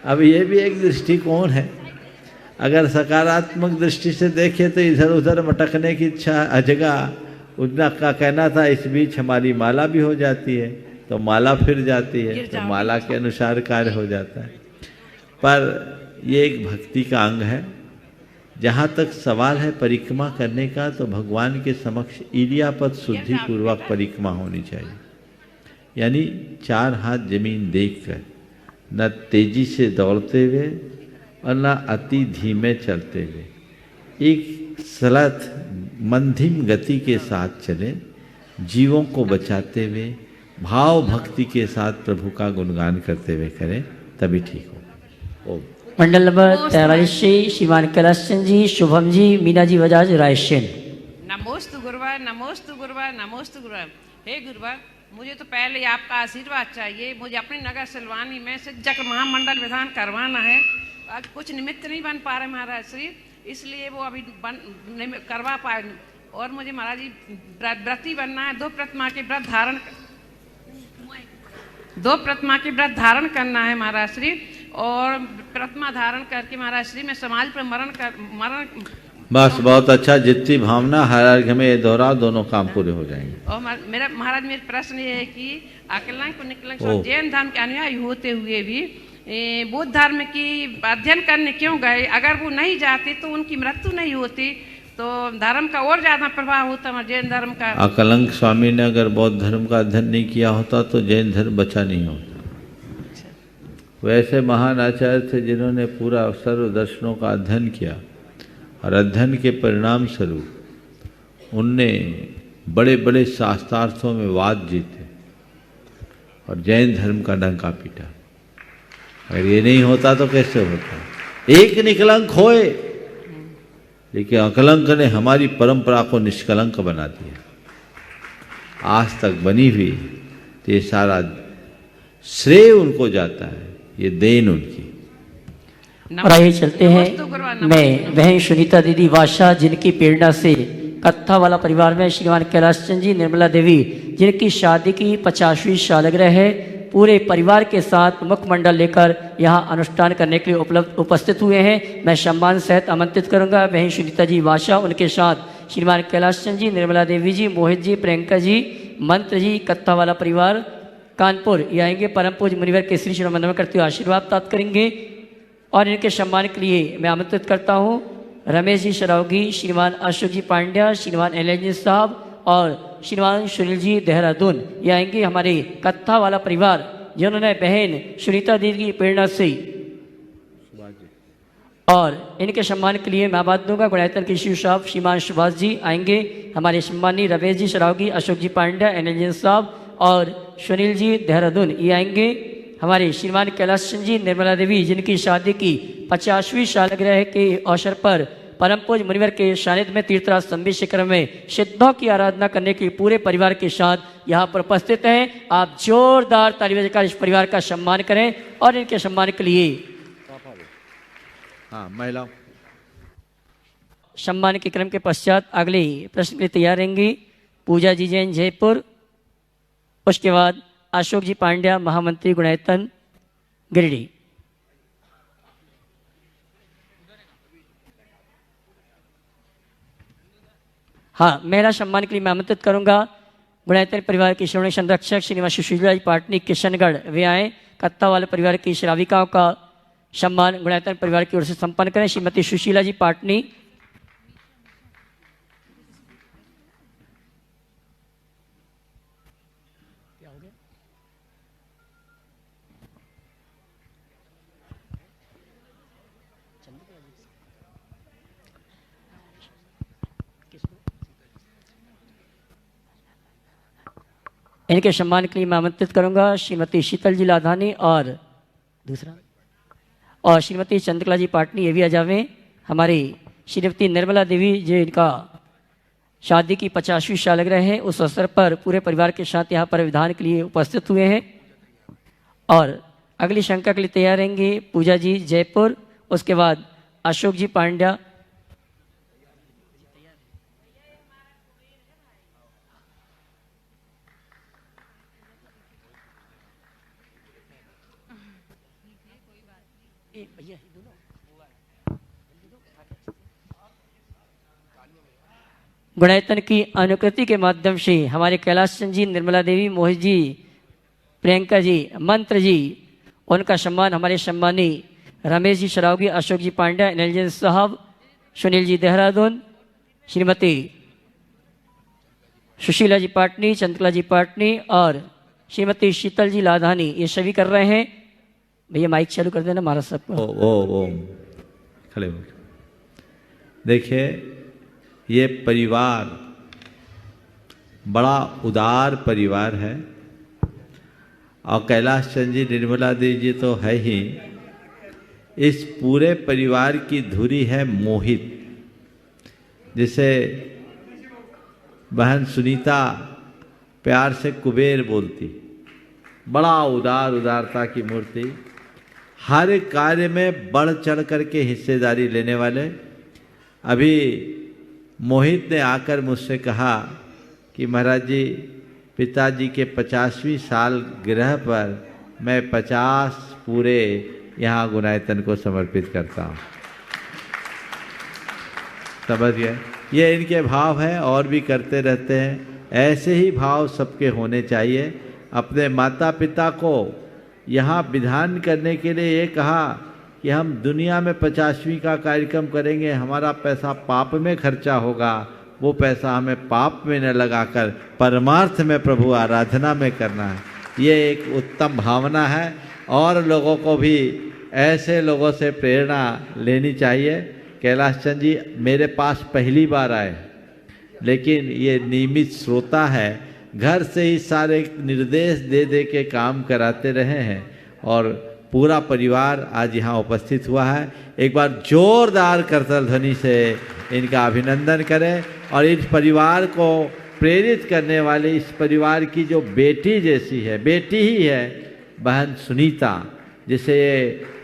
अब ये भी एक दृष्टिकोण है। अगर सकारात्मक दृष्टि से देखें तो इधर उधर मटकने की इच्छा जगह उतना का कहना था, इस बीच हमारी माला भी हो जाती है, तो माला फिर जाती है, तो माला के अनुसार कार्य हो जाता है। पर ये एक भक्ति का अंग है। जहाँ तक सवाल है परिक्रमा करने का, तो भगवान के समक्ष इलियापत शुद्धि पूर्वक परिक्रमा होनी चाहिए। यानी 4 हाथ जमीन देखकर, न तेजी से दौड़ते हुए और न अति धीमे चलते हुए, एक सलत मंधिम गति के साथ चले, जीवों को बचाते हुए, भाव भक्ति के साथ प्रभु का गुणगान करते हुए करें, तभी ठीक हो। ओम। मंडल नंबर 43 श्रीमान कैलाश चंद जी, शुभम जी, मीना जी बजाज, रायसेन। नमोस्तु गुरुवार, नमोस्तु गुरुवार, नमोस्तु गुरुवार। हे गुरुवार, मुझे तो पहले आपका आशीर्वाद चाहिए। मुझे अपनी नगर सिलवानी में सिद्धचक्र महामंडल विधान करवाना है। आज कुछ निमित्त नहीं बन पा रहे महाराज श्री, इसलिए वो अभी करवा पाए। और मुझे महाराज जी व्रती बनना है। 2 प्रतिमा के व्रत धारण करना है महाराज श्री। और प्रतिमा धारण करके महाराज श्री में समाज पर मरण बस बहुत अच्छा। जितनी भावना हर अर्घ में ये दोहराओ, दोनों काम पूरे हो जाएंगे। और मेरा महाराज, मेरा प्रश्न ये है कि अकलंक निकलंक जैन धर्म के अनुयायी होते हुए भी बौद्ध धर्म की अध्ययन करने क्यों गए? अगर वो नहीं जाते तो उनकी मृत्यु नहीं होती, तो धर्म का और ज्यादा प्रभाव होता जैन धर्म का। अकलंक स्वामी ने अगर बौद्ध धर्म का अध्ययन नहीं किया होता तो जैन धर्म बचा नहीं होता। वैसे महान आचार्य थे जिन्होंने पूरा सर्व दर्शनों का अध्ययन किया, और अध्ययन के परिणाम स्वरूप उनने बड़े बड़े शास्त्रार्थों में वाद जीते और जैन धर्म का डंका पीटा। अगर ये नहीं होता तो कैसे होता? एक निकलंक होए, लेकिन अकलंक ने हमारी परंपरा को निष्कलंक बना दिया। आज तक बनी हुई, तो ये सारा श्रेय उनको जाता है, ये देन उनकी। और आइए चलते हैं, मैं बहन सुनीता दीदी वाशा, जिनकी प्रेरणा से कत्था वाला परिवार में श्रीमान कैलाश चंद जी, निर्मला देवी, जिनकी शादी की 50वीं सालगिरह है, पूरे परिवार के साथ मुखमंडल लेकर यहाँ अनुष्ठान करने के लिए उपस्थित हुए हैं। मैं सम्मान सहित आमंत्रित करूँगा बहन सुनीता जी वाशा, उनके साथ श्रीमान कैलाश चंद जी, निर्मला देवी जी, मोहित जी, प्रियंका जी, मंत्र जी, कत्था वाला परिवार कानपुर ये आएंगे। परम पूज्य मुनिवर केसरी श्री मंदिर में करते हुए आशीर्वाद प्राप्त करेंगे। और इनके सम्मान के लिए मैं आमंत्रित करता हूँ रमेश जी शरावगी, श्रीमान अशोक जी पांड्या, श्रीमान एल जी साहब, और श्रीमान सुनील जी देहरादून ये आएंगे हमारे कत्था वाला परिवार जिन्होंने बहन सुनीता देवी की प्रेरणा से। और इनके सम्मान के लिए मैं बात दूंगा गुणायतन के शिव साहब श्रीमान सुभाष जी आएंगे, हमारे सम्मानी रमेश जी सरावगी, अशोक जी पांड्या, एनएलजन साहब और सुनील जी देहरादून ये आएंगे, हमारे श्रीमान कैलाश चंद जी, निर्मला देवी जिनकी शादी की 50वीं सालगिरह के अवसर पर परम पूज्य मुनिवर के सानिध्य में तीर्थराज संबित शिखर में सिद्धों की आराधना करने के पूरे परिवार के साथ यहाँ पर उपस्थित हैं। आप जोरदार ताली बजाकर इस परिवार का सम्मान करें और इनके सम्मान के लिए महिला सम्मान के क्रम के पश्चात अगले प्रश्न के लिए तैयार रहेंगी पूजा जी जैन जयपुर, उसके बाद अशोक जी पांड्या महामंत्री गुणायतन गिरिडीह। हाँ, मेरा सम्मान के लिए मैं आमंत्रित करूंगा गुणायतन परिवार के श्रोणी संरक्षक श्रीनिवास सुशीला जी पाटनी किशनगढ़ वे आए। कत्ता वाले परिवार की श्राविकाओं का सम्मान गुणायतन परिवार की ओर से संपन्न करें। श्रीमती सुशीला जी पाटनी, इनके सम्मान के लिए मैं आमंत्रित करूंगा श्रीमती शीतल जी लाधानी और दूसरा और श्रीमती चंद्रकला जी पाटनी, ये भी आ जावे। हमारी श्रीमती निर्मला देवी जो इनका शादी की 50वीं सालगिरह है, उस अवसर पर पूरे परिवार के साथ यहाँ पर विधान के लिए उपस्थित हुए हैं। और अगली शंका के लिए तैयार रहेंगे पूजा जी जयपुर, उसके बाद अशोक जी पांड्या। गुणायतन की अनुकृति के माध्यम से हमारे कैलाश चंद जी, निर्मला देवी, मोहित जी, प्रियंका जी, मंत्र जी, उनका सम्मान हमारे सम्मानी रमेश जी सरावगी, अशोक जी पांड्या, एनएलजन साहब, सुनील जी देहरादून, श्रीमती सुशीला जी पाटनी, चंद्रकला जी पाटनी और श्रीमती शीतल जी लाधानी, ये सभी कर रहे हैं। भैया माइक चालू कर देना महाराज साहब को। ओम खड़े हो। देखिए, ये परिवार बड़ा उदार परिवार है और कैलाश चंद जी, निर्मला देवी जी तो है ही, इस पूरे परिवार की धुरी है मोहित, जिसे बहन सुनीता प्यार से कुबेर बोलती। बड़ा उदारता की मूर्ति, हर कार्य में बढ़ चढ़ करके हिस्सेदारी लेने वाले। अभी मोहित ने आकर मुझसे कहा कि महाराज जी, पिताजी के 50वीं सालगिरह पर मैं 50 पूरे यहाँ गुणायतन को समर्पित करता हूँ। समझ गए? ये इनके भाव हैं और भी करते रहते हैं। ऐसे ही भाव सबके होने चाहिए। अपने माता पिता को यहाँ विधान करने के लिए ये कहा कि हम दुनिया में 50वीं का कार्यक्रम करेंगे, हमारा पैसा पाप में खर्चा होगा, वो पैसा हमें पाप में न लगाकर परमार्थ में प्रभु आराधना में करना है। ये एक उत्तम भावना है और लोगों को भी ऐसे लोगों से प्रेरणा लेनी चाहिए। कैलाश चंद जी मेरे पास पहली बार आए, लेकिन ये नियमित श्रोता है, घर से ही सारे निर्देश दे दे के काम कराते रहे हैं और पूरा परिवार आज यहाँ उपस्थित हुआ है। एक बार जोरदार करताल ध्वनि से इनका अभिनंदन करें और इस परिवार को प्रेरित करने वाले इस परिवार की जो बेटी जैसी है, बेटी ही है बहन सुनीता, जिसे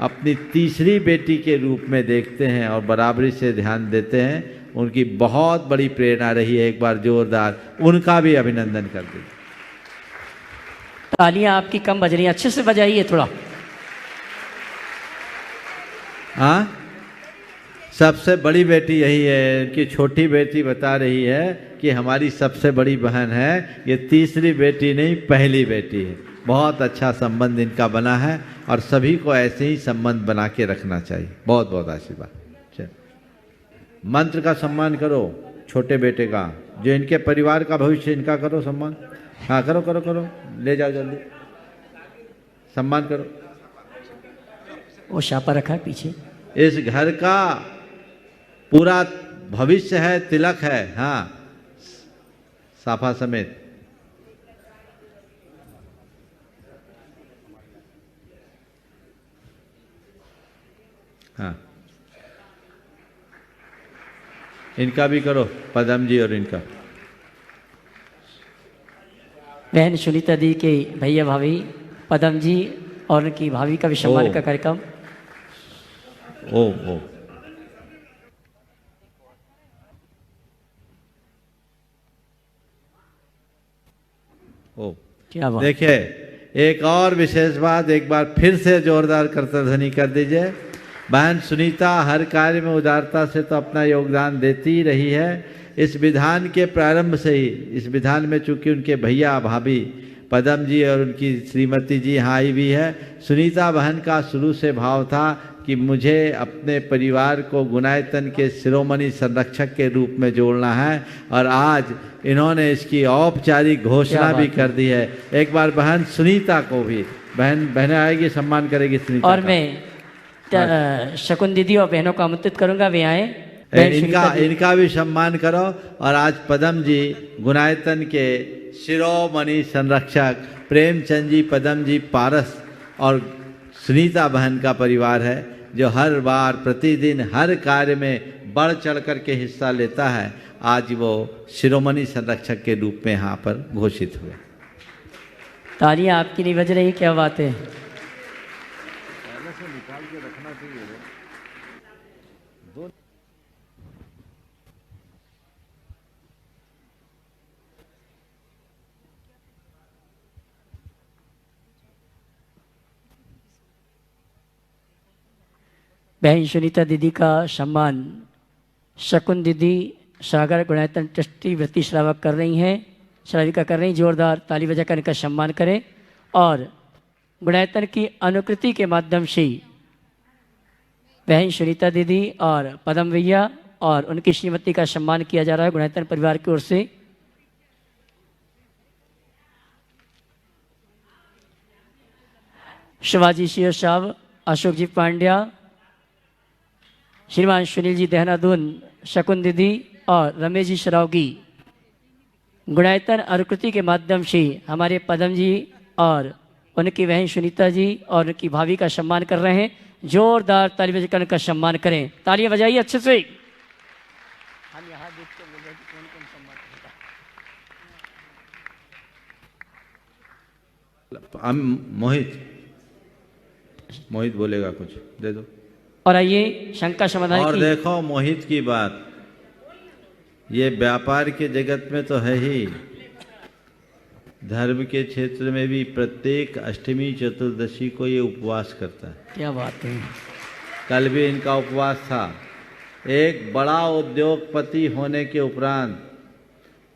अपनी तीसरी बेटी के रूप में देखते हैं और बराबरी से ध्यान देते हैं, उनकी बहुत बड़ी प्रेरणा रही है। एक बार जोरदार उनका भी अभिनंदन कर दीजिए। तालियां आपकी कम बज रही हैं, अच्छे से बजाइए थोड़ा। हाँ, सबसे बड़ी बेटी यही है। उनकी छोटी बेटी बता रही है कि हमारी सबसे बड़ी बहन है, ये तीसरी बेटी नहीं पहली बेटी है। बहुत अच्छा संबंध इनका बना है और सभी को ऐसे ही संबंध बना के रखना चाहिए। बहुत बहुत आशीर्वाद। मंत्र का सम्मान करो छोटे बेटे का। जो इनके परिवार का भविष्य, इनका करो सम्मान। हाँ करो करो करो, ले जाओ जल्दी, सम्मान करो। वो छापा रखा है पीछे। इस घर का पूरा भविष्य है, तिलक है। हाँ, साफा समेत। हाँ, इनका भी करो, पदम जी और इनका। बहन सुनीता दी के भैया भाभी पदम जी और उनकी भाभी का भी सम्मान का कार्यक्रम। ओ क्या बात। देखिए, एक और विशेष बात, एक बार फिर से जोरदार करतध्वनि कर दीजिए। बहन सुनीता हर कार्य में उदारता से तो अपना योगदान देती ही रही है। इस विधान के प्रारंभ से ही, इस विधान में चूंकि उनके भैया भाभी पदम जी और उनकी श्रीमती जी यहाँ आई भी है, सुनीता बहन का शुरू से भाव था कि मुझे अपने परिवार को गुणायतन के शिरोमणि संरक्षक के रूप में जोड़ना है, और आज इन्होंने इसकी औपचारिक घोषणा भी कर दी है। एक बार बहन सुनीता को भी, बहनें आएगी, सम्मान करेगी सुनीता और का। मैं शकुन दीदी और बहनों को आमंत्रित करूंगा, वे आए। इनका भी सम्मान करो। और आज पदम जी गुणायतन के शिरोमणि संरक्षक प्रेमचंद जी पदम जी पारस और सुनीता बहन का परिवार है, जो हर बार प्रतिदिन हर कार्य में बढ़ चढ़ कर के हिस्सा लेता है। आज वो शिरोमणि संरक्षक के रूप में यहाँ पर घोषित हुए। तालियां आपकी नहीं बज रही, क्या बात है। बहन सुनीता दीदी का सम्मान शकुन दीदी सागर गुणायतन ट्रस्टी वृत्ति श्रावक कर रही हैं, श्राविका कर रही। जोरदार ताली बजाकर इनका सम्मान करें। और गुणायतन की अनुकृति के माध्यम से बहन सुनीता दीदी और पदम भैया और उनकी श्रीमती का सम्मान किया जा रहा है गुणायतन परिवार की ओर से। शिवाजी सिंह साहब, अशोक जी पांड्या, श्रीमान सुनील जी देहरादून, शकुन दीदी और रमेश जी शरावगी गुणायतन अनुकृति के माध्यम से हमारे पदम जी और उनकी बहन सुनीता जी और उनकी भाभी का सम्मान कर रहे हैं। जोरदार ताली बजाकर उनका सम्मान करें। तालियां बजाइए अच्छे से। हम यहाँ देख के बोल रहे हैं कौन कौन सम्मान करेगा। मोहित बोलेगा कुछ, दे दो। और आइए शंका समाधान और की। देखो मोहित की बात, ये व्यापार के जगत में तो है ही, धर्म के क्षेत्र में भी प्रत्येक अष्टमी चतुर्दशी को ये उपवास करता है। क्या बात है। कल भी इनका उपवास था। एक बड़ा उद्योगपति होने के उपरांत,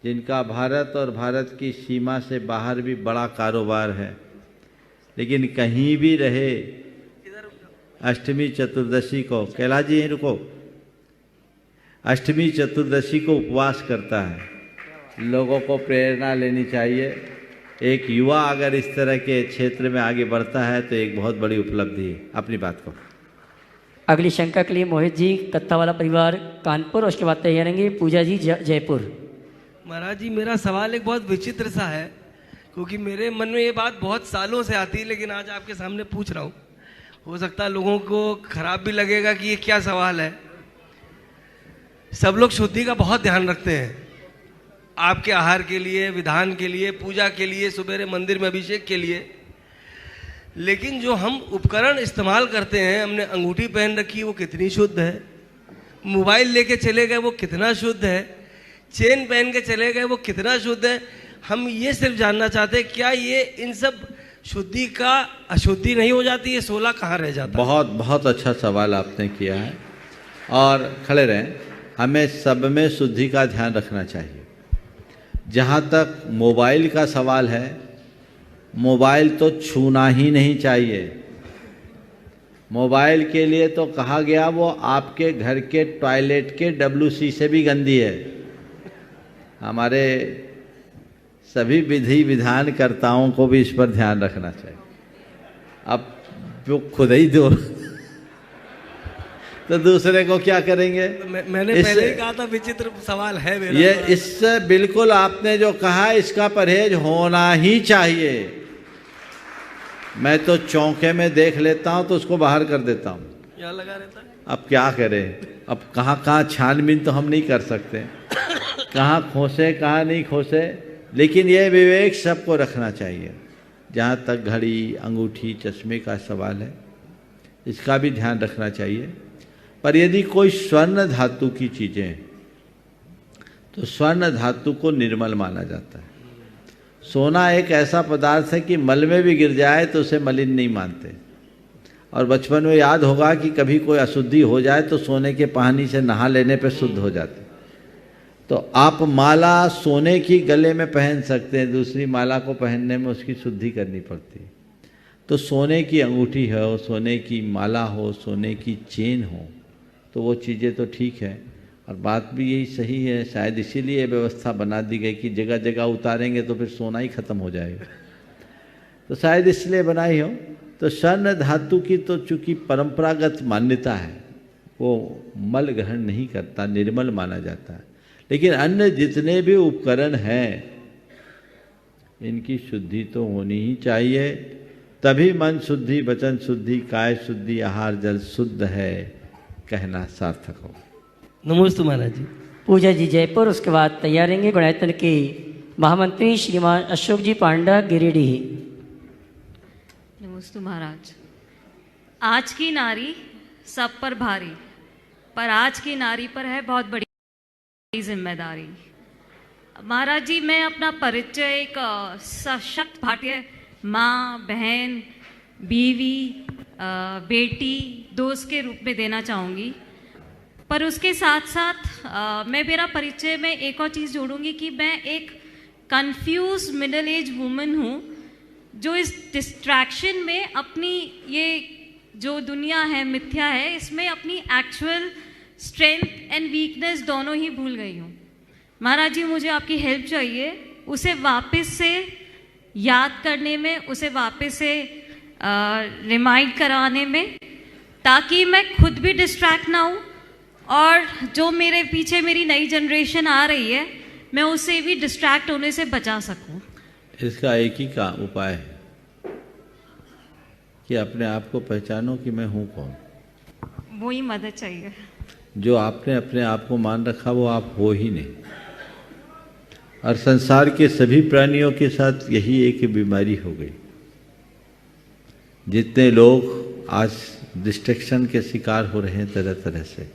जिनका भारत और भारत की सीमा से बाहर भी बड़ा कारोबार है, लेकिन कहीं भी रहे अष्टमी चतुर्दशी को, कैलाश जी रुको, अष्टमी चतुर्दशी को उपवास करता है। लोगों को प्रेरणा लेनी चाहिए। एक युवा अगर इस तरह के क्षेत्र में आगे बढ़ता है तो एक बहुत बड़ी उपलब्धि है। अपनी बात को। अगली शंका के लिए मोहित जी कत्था वाला परिवार कानपुर, उसके बाद तैयार रहेंगे पूजा जी जयपुर। महाराज जी, मेरा सवाल एक बहुत विचित्र सा है, क्योंकि मेरे मन में ये बात बहुत सालों से आती है, लेकिन आज आपके सामने पूछ रहा हूँ। हो सकता है लोगों को खराब भी लगेगा कि ये क्या सवाल है। सब लोग शुद्धि का बहुत ध्यान रखते हैं, आपके आहार के लिए, विधान के लिए, पूजा के लिए, सुबेरे मंदिर में अभिषेक के लिए, लेकिन जो हम उपकरण इस्तेमाल करते हैं, हमने अंगूठी पहन रखी वो कितनी शुद्ध है, मोबाइल लेके चले गए वो कितना शुद्ध है, चेन पहन के चले गए वो कितना शुद्ध है। हम ये सिर्फ जानना चाहते हैं, क्या ये इन सब शुद्धि का अशुद्धि नहीं हो जाती है? 16 कहाँ रह जाता है? बहुत बहुत अच्छा सवाल आपने किया है। और खड़े रहें, हमें सब में शुद्धि का ध्यान रखना चाहिए। जहाँ तक मोबाइल का सवाल है, मोबाइल तो छूना ही नहीं चाहिए। मोबाइल के लिए तो कहा गया वो आपके घर के टॉयलेट के WC से भी गंदी है। हमारे सभी विधि विधानकर्ताओं को भी इस पर ध्यान रखना चाहिए। अब जो खुद ही दो तो दूसरे को क्या करेंगे? मैंने पहले ही कहा था विचित्र सवाल है मेरा। ये इससे बिल्कुल आपने जो कहा इसका परहेज होना ही चाहिए। मैं तो चौके में देख लेता हूं तो उसको बाहर कर देता हूं। क्या लगा रहता है? अब क्या करें? अब कहाँ छानबीन तो हम नहीं कर सकते, कहाँ खोसे कहाँ नहीं खोसे, लेकिन ये विवेक सबको रखना चाहिए। जहाँ तक घड़ी, अंगूठी, चश्मे का सवाल है, इसका भी ध्यान रखना चाहिए। पर यदि कोई स्वर्ण धातु की चीज़ें हैं तो स्वर्ण धातु को निर्मल माना जाता है। सोना एक ऐसा पदार्थ है कि मल में भी गिर जाए तो उसे मलिन नहीं मानते। और बचपन में याद होगा कि कभी कोई अशुद्धि हो जाए तो सोने के पानी से नहा लेने पर शुद्ध हो जाते। तो आप माला सोने की गले में पहन सकते हैं, दूसरी माला को पहनने में उसकी शुद्धि करनी पड़ती है। तो सोने की अंगूठी हो, सोने की माला हो, सोने की चेन हो, तो वो चीज़ें तो ठीक है। और बात भी यही सही है, शायद इसीलिए व्यवस्था बना दी गई कि जगह जगह उतारेंगे तो फिर सोना ही खत्म हो जाएगा, तो शायद इसलिए बनाई हो। तो स्वर्ण धातु की तो चूँकि परंपरागत मान्यता है, वो मल ग्रहण नहीं करता, निर्मल माना जाता है। लेकिन अन्य जितने भी उपकरण हैं इनकी शुद्धि तो होनी ही चाहिए, तभी मन शुद्धि, वचन शुद्धि, काय शुद्धि, आहार जल शुद्ध है कहना सार्थक हो। नमस्ते महाराज जी। पूजा जी जयपुर, उसके बाद तैयारेंगे गुणायतन के महामंत्री श्रीमान अशोक जी पांडा गिरिडीह। नमस्ते महाराज। आज की नारी सब पर भारी, पर आज की नारी पर है बहुत बड़ी जिम्मेदारी। महाराज जी, मैं अपना परिचय एक सशक्त भारतीय माँ, बहन, बीवी, बेटी, दोस्त के रूप में देना चाहूँगी। पर उसके साथ साथ मैं मेरा परिचय में एक और चीज़ जोड़ूंगी कि मैं एक कंफ्यूज मिडिल एज वुमन हूँ जो इस डिस्ट्रैक्शन में अपनी ये जो दुनिया है, मिथ्या है, इसमें अपनी एक्चुअल स्ट्रेंथ एंड वीकनेस दोनों ही भूल गई हूँ। महाराज जी, मुझे आपकी हेल्प चाहिए उसे वापस से याद करने में, उसे वापस से रिमाइंड कराने में, ताकि मैं खुद भी डिस्ट्रैक्ट ना हूँ और जो मेरे पीछे मेरी नई जनरेशन आ रही है मैं उससे भी डिस्ट्रैक्ट होने से बचा सकूँ। इसका एक ही का उपाय है कि अपने आप को पहचानो कि मैं हूँ कौन। वो ही मदद चाहिए। जो आपने अपने आप को मान रखा वो आप हो ही नहीं। और संसार के सभी प्राणियों के साथ यही एक बीमारी हो गई। जितने लोग आज डिस्ट्रैक्शन के शिकार हो रहे हैं तरह तरह से,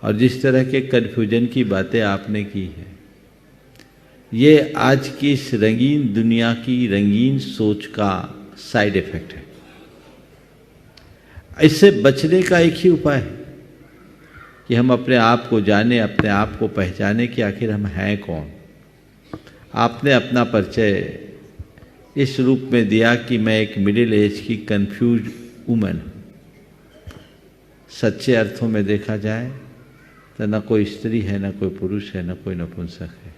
और जिस तरह के कन्फ्यूजन की बातें आपने की हैं, ये आज की इस रंगीन दुनिया की रंगीन सोच का साइड इफेक्ट है। इससे बचने का एक ही उपाय है कि हम अपने आप को जाने, अपने आप को पहचाने कि आखिर हम हैं कौन। आपने अपना परिचय इस रूप में दिया कि मैं एक मिडिल एज की कंफ्यूज वुमन हूँ। सच्चे अर्थों में देखा जाए तो न कोई स्त्री है, न कोई पुरुष है, न कोई नपुंसक है।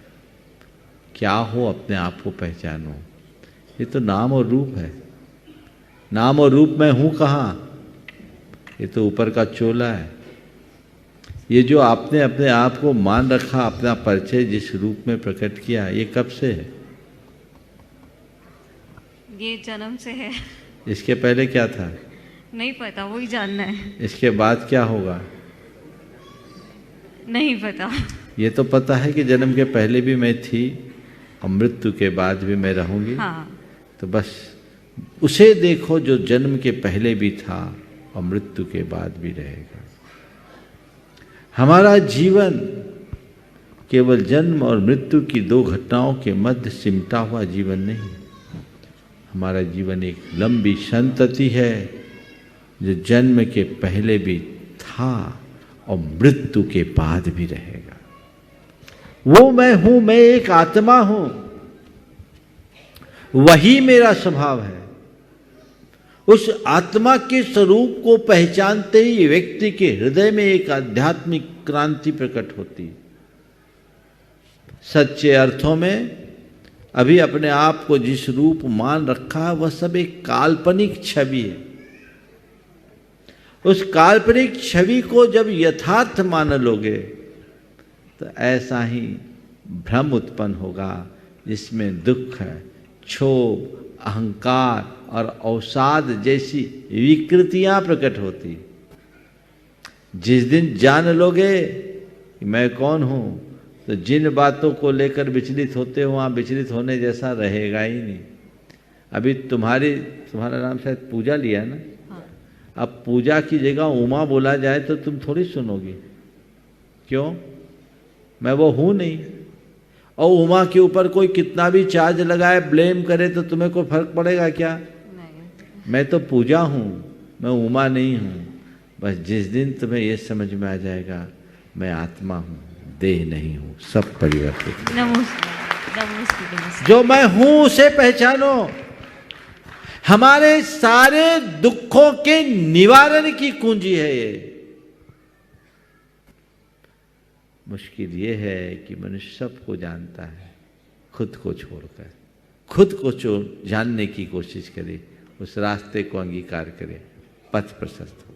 क्या हो अपने आप को पहचानो। ये तो नाम और रूप है। नाम और रूप में हूँ कहाँ? ये तो ऊपर का चोला है। ये जो आपने अपने आप को मान रखा, अपना परिचय जिस रूप में प्रकट किया, ये कब से है? ये जन्म से है। इसके पहले क्या था? नहीं पता, वही जानना है। इसके बाद क्या होगा? नहीं पता। ये तो पता है कि जन्म के पहले भी मैं थी और मृत्यु के बाद भी मैं रहूंगी। हाँ। तो बस उसे देखो जो जन्म के पहले भी था और मृत्यु के बाद भी रहेगा। हमारा जीवन केवल जन्म और मृत्यु की दो घटनाओं के मध्य सिमटा हुआ जीवन नहीं। हमारा जीवन एक लंबी संतति है जो जन्म के पहले भी था और मृत्यु के बाद भी रहेगा। वो मैं हूं, मैं एक आत्मा हूं, वही मेरा स्वभाव है। उस आत्मा के स्वरूप को पहचानते ही व्यक्ति के हृदय में एक आध्यात्मिक क्रांति प्रकट होती है। सच्चे अर्थों में अभी अपने आप को जिस रूप मान रखा है वह सब एक काल्पनिक छवि है। उस काल्पनिक छवि को जब यथार्थ मान लोगे तो ऐसा ही भ्रम उत्पन्न होगा जिसमें दुख, क्षोभ, अहंकार और अवसाद जैसी विकृतियां प्रकट होती। जिस दिन जान लोगे कि मैं कौन हूं, तो जिन बातों को लेकर विचलित होते हो वहाँ विचलित होने जैसा रहेगा ही नहीं। अभी तुम्हारा नाम शायद पूजा लिया ना। हाँ। अब पूजा की जगह उमा बोला जाए तो तुम थोड़ी सुनोगी। क्यों? मैं वो हूँ नहीं। और उमा के ऊपर कोई कितना भी चार्ज लगाए, ब्लेम करे, तो तुम्हें कोई फर्क पड़ेगा क्या? नहीं। मैं तो पूजा हूँ, मैं उमा नहीं हूँ। बस जिस दिन तुम्हें ये समझ में आ जाएगा मैं आत्मा हूँ, देह नहीं हूँ, सब परिवर्तित। जो मैं हूँ उसे पहचानो। हमारे सारे दुखों के निवारण की कुंजी है ये। मुश्किल ये है कि मनुष्य सबको जानता है, खुद को छोड़कर। खुद को जानने की कोशिश करे, उस रास्ते को अंगीकार करे, पथ प्रशस्त हो।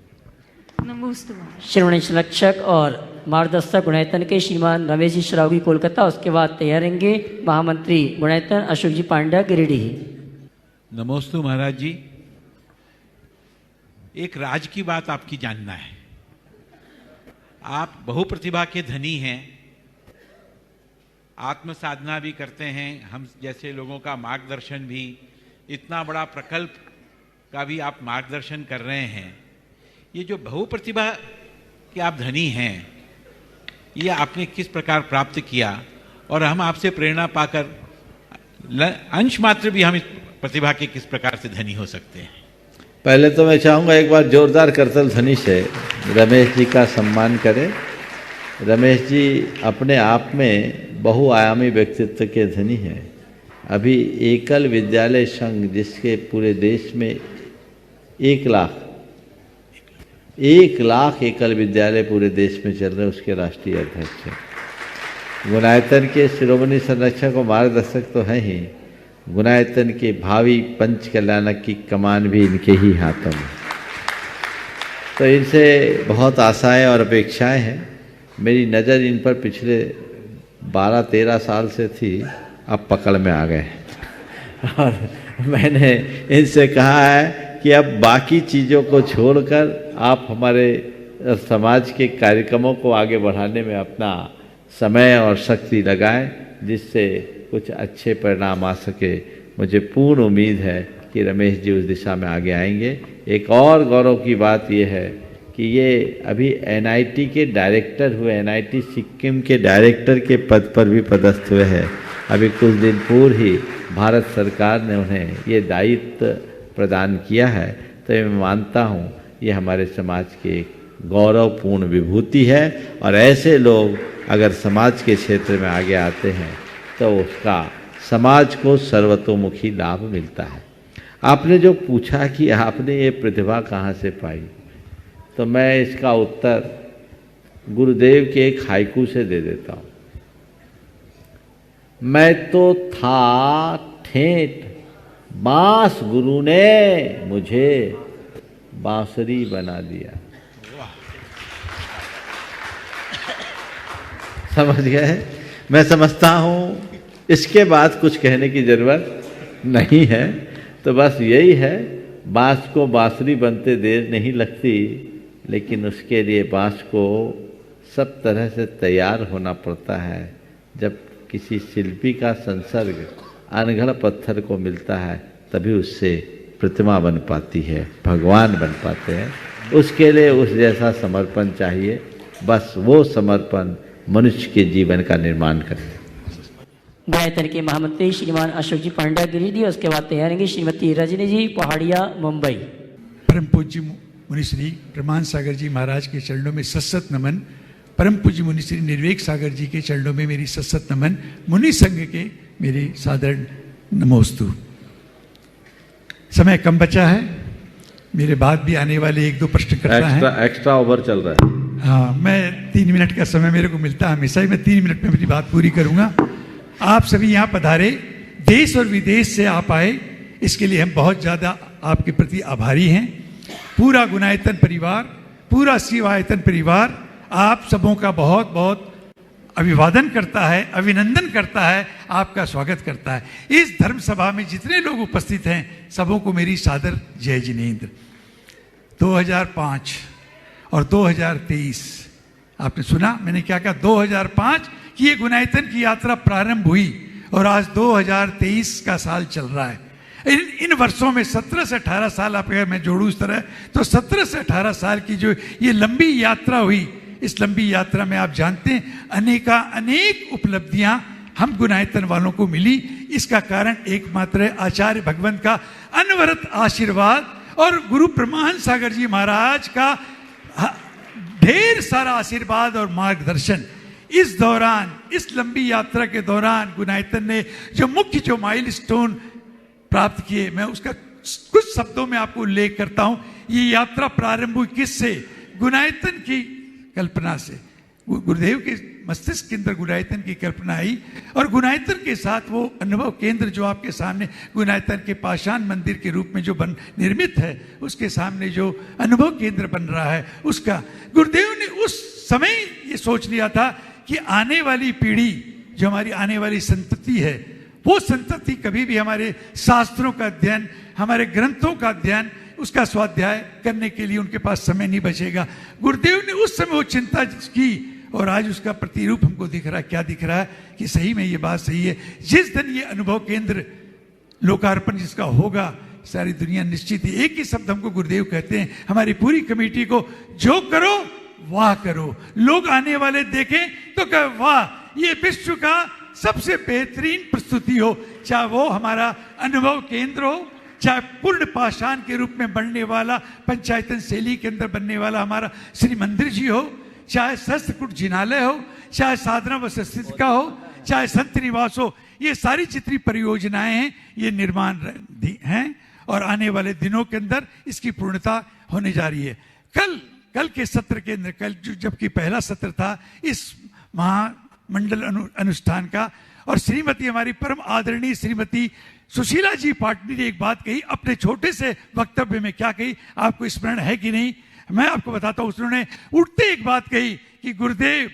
श्रवण संरक्षक और मार्गदर्शक गुणायतन के श्रीमान रमेश जी श्रावगी कोलकाता, उसके बाद तैयार रहेंगे महामंत्री गुणायतन अशोक जी पांड्या गिरिडीह। नमोस्तु महाराज जी। एक राज की बात आपकी जानना है। आप बहुप्रतिभा के धनी हैं, आत्म साधना भी करते हैं, हम जैसे लोगों का मार्गदर्शन भी, इतना बड़ा प्रकल्प का भी आप मार्गदर्शन कर रहे हैं। ये जो बहुप्रतिभा के आप धनी हैं, ये आपने किस प्रकार प्राप्त किया, और हम आपसे प्रेरणा पाकर अंश मात्र भी हम इस प्रतिभा के किस प्रकार से धनी हो सकते हैं? पहले तो मैं चाहूँगा एक बार जोरदार करतल ध्वनि से रमेश जी का सम्मान करें। रमेश जी अपने आप में बहुआयामी व्यक्तित्व के धनी हैं। अभी एकल विद्यालय संघ, जिसके पूरे देश में 1 लाख एकल विद्यालय पूरे देश में चल रहे, उसके राष्ट्रीय अध्यक्ष हैं। गुणायतन के शिरोमणि संरक्षक और मार्गदर्शक तो हैं ही, गुणायतन के भावी पंच कल्याणक की कमान भी इनके ही हाथों में। तो इनसे बहुत आशाएं और अपेक्षाएं हैं। मेरी नज़र इन पर पिछले 12-13 साल से थी, अब पकड़ में आ गए। और मैंने इनसे कहा है कि अब बाकी चीज़ों को छोड़कर आप हमारे समाज के कार्यक्रमों को आगे बढ़ाने में अपना समय और शक्ति लगाएं, जिससे कुछ अच्छे परिणाम आ सके। मुझे पूर्ण उम्मीद है कि रमेश जी उस दिशा में आगे आएंगे। एक और गौरव की बात यह है कि ये अभी एनआईटी के डायरेक्टर हुए, एनआईटी सिक्किम के डायरेक्टर के पद पर भी पदस्थ हुए हैं। अभी कुछ दिन पूर्व ही भारत सरकार ने उन्हें ये दायित्व प्रदान किया है। तो मैं मानता हूँ ये हमारे समाज की एक गौरवपूर्ण विभूति है, और ऐसे लोग अगर समाज के क्षेत्र में आगे आते हैं तो उसका समाज को सर्वतोमुखी लाभ मिलता है। आपने जो पूछा कि आपने ये प्रतिभा कहाँ से पाई, तो मैं इसका उत्तर गुरुदेव के एक हाइकू से दे देता हूँ। मैं तो था ठेठ, बांस गुरु ने मुझे बांसुरी बना दिया। समझ गए? मैं समझता हूँ इसके बाद कुछ कहने की जरूरत नहीं है। तो बस यही है, बांस को बांसुरी बनते देर नहीं लगती, लेकिन उसके लिए बांस को सब तरह से तैयार होना पड़ता है। जब किसी शिल्पी का संसर्ग अनगढ़ पत्थर को मिलता है, तभी उससे प्रतिमा बन पाती है, भगवान बन पाते हैं। उसके लिए उस जैसा समर्पण चाहिए। बस वो समर्पण मनुष्य के जीवन का निर्माण करे। गुणायतन के महामंत्री श्रीमान अशोक जी पांड्या गिरिडीह, उसके बाद तैयार रहेंगे श्रीमती रजनी जी पहाड़िया मुंबई। परम पूज्य मुनिश्री प्रमाण सागर जी महाराज के चरणों में सत्सत नमन। परम पूज्य मुनिश्री निर्वेक सागर जी के चरणों में मेरी सत्सत नमन। मुनि संघ के मेरी सादर नमोस्तु। समय कम बचा है, मेरे बाद भी आने वाले 1-2 प्रश्न करना है। एक्स्ट्रा ओवर चल रहा है। हाँ, मैं 3 मिनट का समय मेरे को मिलता है हमेशा ही। मैं 3 मिनट में अपनी बात पूरी करूंगा। आप सभी यहाँ पधारे, देश और विदेश से आप आए, इसके लिए हम बहुत ज़्यादा आपके प्रति आभारी हैं। पूरा गुणायतन परिवार, पूरा सेवायतन परिवार आप सबों का बहुत बहुत अभिवादन करता है, अभिनंदन करता है, आपका स्वागत करता है। इस धर्म सभा में जितने लोग उपस्थित हैं सबों को मेरी सादर जय जिनेंद्र। 2005 और 2023 आपने सुना मैंने क्या कहा, 2005 की ये गुणायतन की यात्रा प्रारंभ हुई और आज 2023 का साल चल रहा है। इन वर्षों में 17 से 18 साल आप अगर मैं जोड़ूं इस तरह, तो 17 से 18 साल की जो ये लंबी यात्रा हुई, इस लंबी यात्रा में आप जानते हैं अनेक उपलब्धियां हम गुणायतन वालों को मिली। इसका कारण एकमात्र है आचार्य भगवंत का अनवरत आशीर्वाद और गुरु प्रमाण सागर जी महाराज का ढेर सारा आशीर्वाद और मार्गदर्शन। इस दौरान, इस लंबी यात्रा के दौरान गुणायतन ने जो मुख्य जो माइलस्टोन प्राप्त किए, मैं उसका कुछ शब्दों में आपको उल्लेख करता हूं। ये यात्रा प्रारंभ हुई किससे? गुणायतन की कल्पना से। गुरुदेव के मस्तिष्क के अंदर गुणायतन की कल्पना आई और गुणायतन के साथ वो अनुभव केंद्र जो आपके सामने गुणायतन के पाषाण मंदिर के रूप में जो निर्मित है, उसके सामने जो अनुभव केंद्र बन रहा है, उसका गुरुदेव ने उस समय ये सोच लिया था कि आने वाली पीढ़ी, जो हमारी आने वाली संतति है, वो संतति कभी भी हमारे शास्त्रों का अध्ययन, हमारे ग्रंथों का अध्ययन, उसका स्वाध्याय करने के लिए उनके पास समय नहीं बचेगा। गुरुदेव ने उस समय वो चिंता की और आज उसका प्रतिरूप हमको दिख रहा है। क्या दिख रहा है कि सही में ये बात सही है। जिस दिन ये अनुभव केंद्र लोकार्पण जिसका होगा, सारी दुनिया निश्चित ही एक ही शब्द हमको गुरुदेव कहते हैं, हमारी पूरी कमेटी को, जो करो वाह करो। लोग आने वाले देखें तो कहे वाह, ये विश्व का सबसे बेहतरीन प्रस्तुति हो, चाहे वो हमारा अनुभव केंद्र हो, चाहे पूर्ण पाषाण के रूप में बनने वाला पंचायतन शैली के अंदर बनने वाला हमारा श्री मंदिर जी हो, चाहे शस्त्रकूट जिनालय हो, चाहे साधना व संस्कृति हो, चाहे संत निवास हो। ये सारी जितनी परियोजनाएं हैं ये निर्माण हैं और आने वाले दिनों के अंदर इसकी पूर्णता होने जा रही है। कल के सत्र के अंदर, कल जबकि पहला सत्र था इस महामंडल अनुष्ठान का, और श्रीमती हमारी परम आदरणीय श्रीमती सुशीला जी पाटनी ने एक बात कही अपने छोटे से वक्तव्य में। क्या कही आपको स्मरण है कि नहीं? मैं आपको बताता हूं। उन्होंने उठते एक बात कही कि गुरुदेव,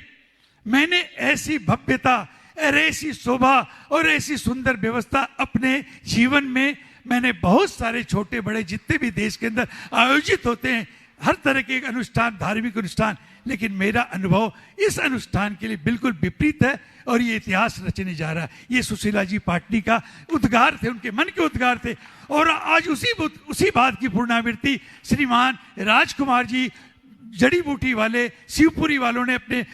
मैंने ऐसी भव्यता और ऐसी शोभा और ऐसी सुंदर व्यवस्था अपने जीवन में, मैंने बहुत सारे छोटे बड़े जितने भी देश के अंदर आयोजित होते हैं हर तरह के अनुष्ठान, धार्मिक अनुष्ठान, लेकिन मेरा अनुभव इस अनुष्ठान के लिए बिल्कुल विपरीत है और ये इतिहास रचने जा रहा है। ये सुशीला जी पाटनी का उद्गार थे, उनके मन के उद्गार थे। और आज उसी बात की पूर्णावृत्ति श्रीमान राजकुमार जी जड़ी बूटी वाले शिवपुरी वालों ने अपने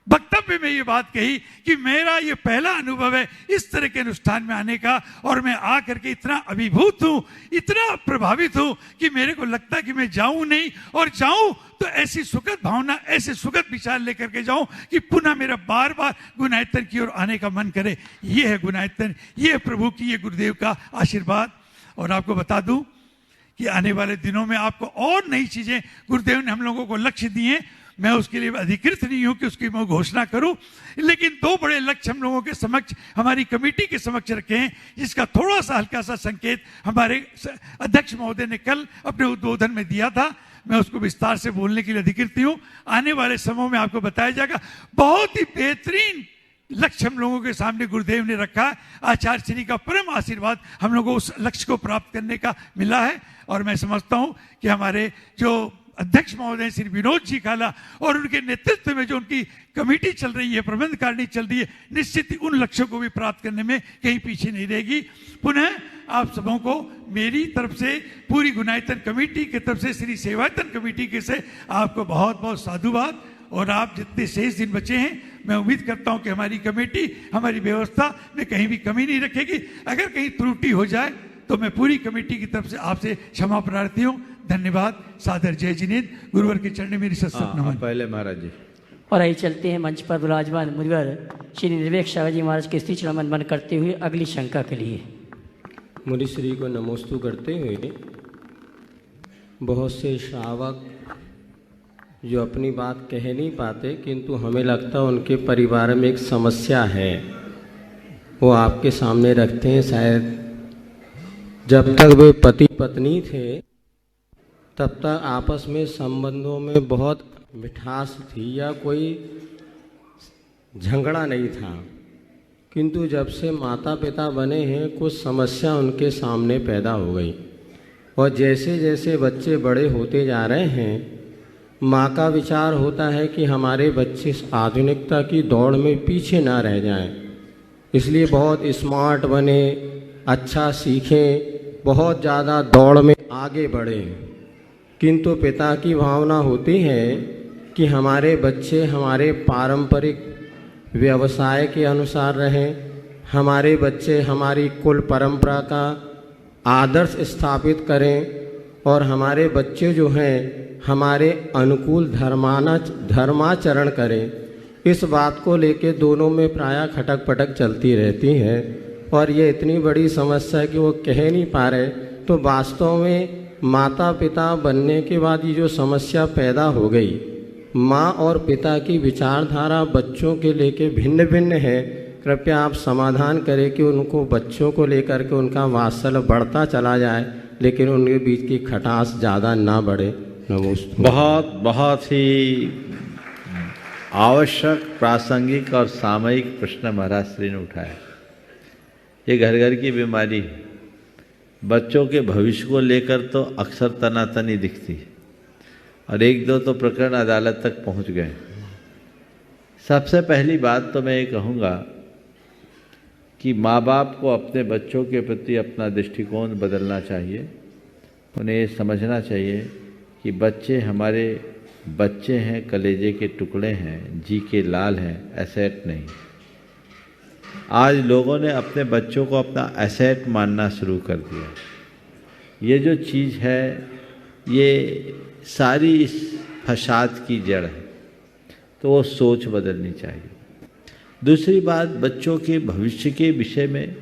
वक्तव्य में ये बात कही कि मेरा ये पहला अनुभव है इस तरह के अनुष्ठान में आने का, और मैं आकर के इतना अभिभूत हूँ, इतना प्रभावित हूँ कि मेरे को लगता है कि मैं जाऊं नहीं, और जाऊं तो ऐसी सुखद भावना, ऐसे सुखद विचार लेकर के जाऊं कि पुनः मेरा बार बार गुणायतन की ओर आने का मन करे। ये है गुणायतन, ये है प्रभु की, ये गुरुदेव का आशीर्वाद। और आपको बता दूं कि आने वाले दिनों में आपको और नई चीजें गुरुदेव ने हम लोगों को लक्ष्य दिए। मैं उसके लिए अधिकृत नहीं हूं कि उसकी मैं घोषणा करूं, लेकिन दो बड़े लक्ष्य हम लोगों के समक्ष, हमारी कमेटी के समक्ष रखे हैं, जिसका थोड़ा सा हल्का सा संकेत हमारे अध्यक्ष महोदय ने कल अपने उद्बोधन में दिया था। मैं उसको विस्तार से बोलने के लिए अधिकृत हूं। आने वाले समय में आपको बताया जाएगा। बहुत ही बेहतरीन लक्ष्य हम लोगों के सामने गुरुदेव ने रखा। आचार्य श्री का परम आशीर्वाद हम लोगों को उस लक्ष्य को प्राप्त करने का मिला है। और मैं समझता हूं कि हमारे जो अध्यक्ष महोदय श्री विनोद जी काला और उनके नेतृत्व में जो उनकी कमेटी चल रही है, प्रबंध कारिणी चल रही है, निश्चित ही उन लक्ष्यों को भी प्राप्त करने में कहीं पीछे नहीं रहेगी। पुनः आप सबों को मेरी तरफ से, पूरी गुणायतन कमेटी की तरफ से, श्री सेवायतन कमेटी के से आपको बहुत बहुत साधुवाद। और आप जितने शेष दिन बचे हैं, मैं उम्मीद करता हूं कि हमारी कमेटी, हमारी व्यवस्था में कहीं भी कमी नहीं रखेगी। अगर कहीं त्रुटि हो जाए तो मैं पूरी कमेटी की तरफ से आपसे क्षमा प्रार्थी हूँ। धन्यवाद। सादर जय जिनेंद्र। गुरुवर के चरण में मेरी सत्संग नमन। पहले महाराज जी। और आइए चलते हैं मंच पर विराजमान मुनिवर श्री निर्वेक सागर जी महाराज के श्री चरण वंदन करते हुए अगली शंका के लिए। मुनिश्री को नमोस्तु करते हुए, बहुत से श्रावक जो अपनी बात कह नहीं पाते, किंतु हमें लगता है उनके परिवार में एक समस्या है। वो आपके सामने रखते हैं। शायद जब तक वे पति पत्नी थे तब तक आपस में संबंधों में बहुत मिठास थी या कोई झगड़ा नहीं था, किंतु जब से माता पिता बने हैं कुछ समस्या उनके सामने पैदा हो गई। और जैसे जैसे बच्चे बड़े होते जा रहे हैं, माँ का विचार होता है कि हमारे बच्चे आधुनिकता की दौड़ में पीछे ना रह जाएं, इसलिए बहुत स्मार्ट बने, अच्छा सीखें, बहुत ज़्यादा दौड़ में आगे बढ़ें। किंतु पिता की भावना होती है कि हमारे बच्चे हमारे पारंपरिक व्यवसाय के अनुसार रहें, हमारे बच्चे हमारी कुल परंपरा का आदर्श स्थापित करें और हमारे बच्चे जो हैं हमारे अनुकूल धर्माचरण करें। इस बात को लेके दोनों में प्रायः खटक पटक चलती रहती है और ये इतनी बड़ी समस्या है कि वो कह नहीं पा रहे। तो वास्तव में माता पिता बनने के बाद ये जो समस्या पैदा हो गई, माँ और पिता की विचारधारा बच्चों के लेके भिन्न भिन्न है। कृपया आप समाधान करें कि उनको बच्चों को लेकर के उनका वात्सल्य बढ़ता चला जाए, लेकिन उनके बीच की खटास ज़्यादा ना बढ़े। नमस्ते। बहुत बहुत ही आवश्यक, प्रासंगिक और सामयिक प्रश्न महाराज श्री ने उठाया। ये घर घर की बीमारी है। बच्चों के भविष्य को लेकर तो अक्सर तनातनी दिखती है और एक दो तो प्रकरण अदालत तक पहुंच गए। सबसे पहली बात तो मैं ये कहूँगा कि माँ बाप को अपने बच्चों के प्रति अपना दृष्टिकोण बदलना चाहिए। उन्हें ये समझना चाहिए कि बच्चे हमारे बच्चे हैं, कलेजे के टुकड़े हैं, जी के लाल हैं, एसेट नहीं। आज लोगों ने अपने बच्चों को अपना एसेट मानना शुरू कर दिया। ये जो चीज़ है ये सारी इस फसाद की जड़ है, तो वो सोच बदलनी चाहिए। दूसरी बात, बच्चों के भविष्य के विषय में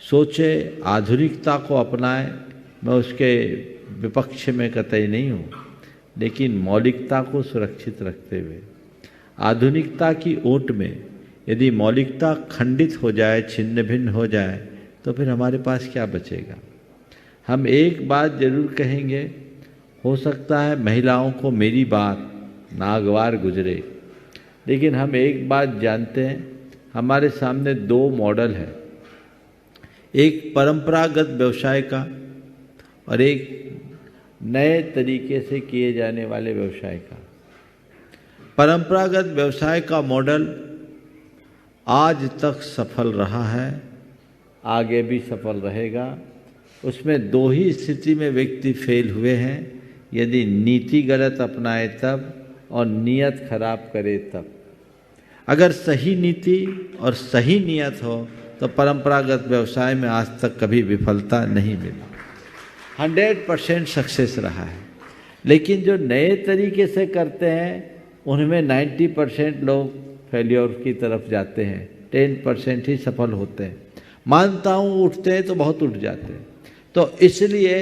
सोचे, आधुनिकता को अपनाएं। मैं उसके विपक्ष में कतई नहीं हूँ, लेकिन मौलिकता को सुरक्षित रखते हुए। आधुनिकता की ओट में यदि मौलिकता खंडित हो जाए, छिन्न भिन्न हो जाए, तो फिर हमारे पास क्या बचेगा। हम एक बात जरूर कहेंगे, हो सकता है महिलाओं को मेरी बात नागवार गुजरे, लेकिन हम एक बात जानते हैं, हमारे सामने दो मॉडल है, एक परंपरागत व्यवसाय का और एक नए तरीके से किए जाने वाले व्यवसाय का। परंपरागत व्यवसाय का मॉडल आज तक सफल रहा है, आगे भी सफल रहेगा। उसमें दो ही स्थिति में व्यक्ति फेल हुए हैं, यदि नीति गलत अपनाए तब और नियत खराब करे तब। अगर सही नीति और सही नियत हो तो परंपरागत व्यवसाय में आज तक कभी विफलता नहीं मिली, 100% सक्सेस रहा है। लेकिन जो नए तरीके से करते हैं उनमें 90% लोग फेल्योर की तरफ जाते हैं, 10% ही सफल होते हैं। मानता हूँ उठते हैं तो बहुत उठ जाते हैं। तो इसलिए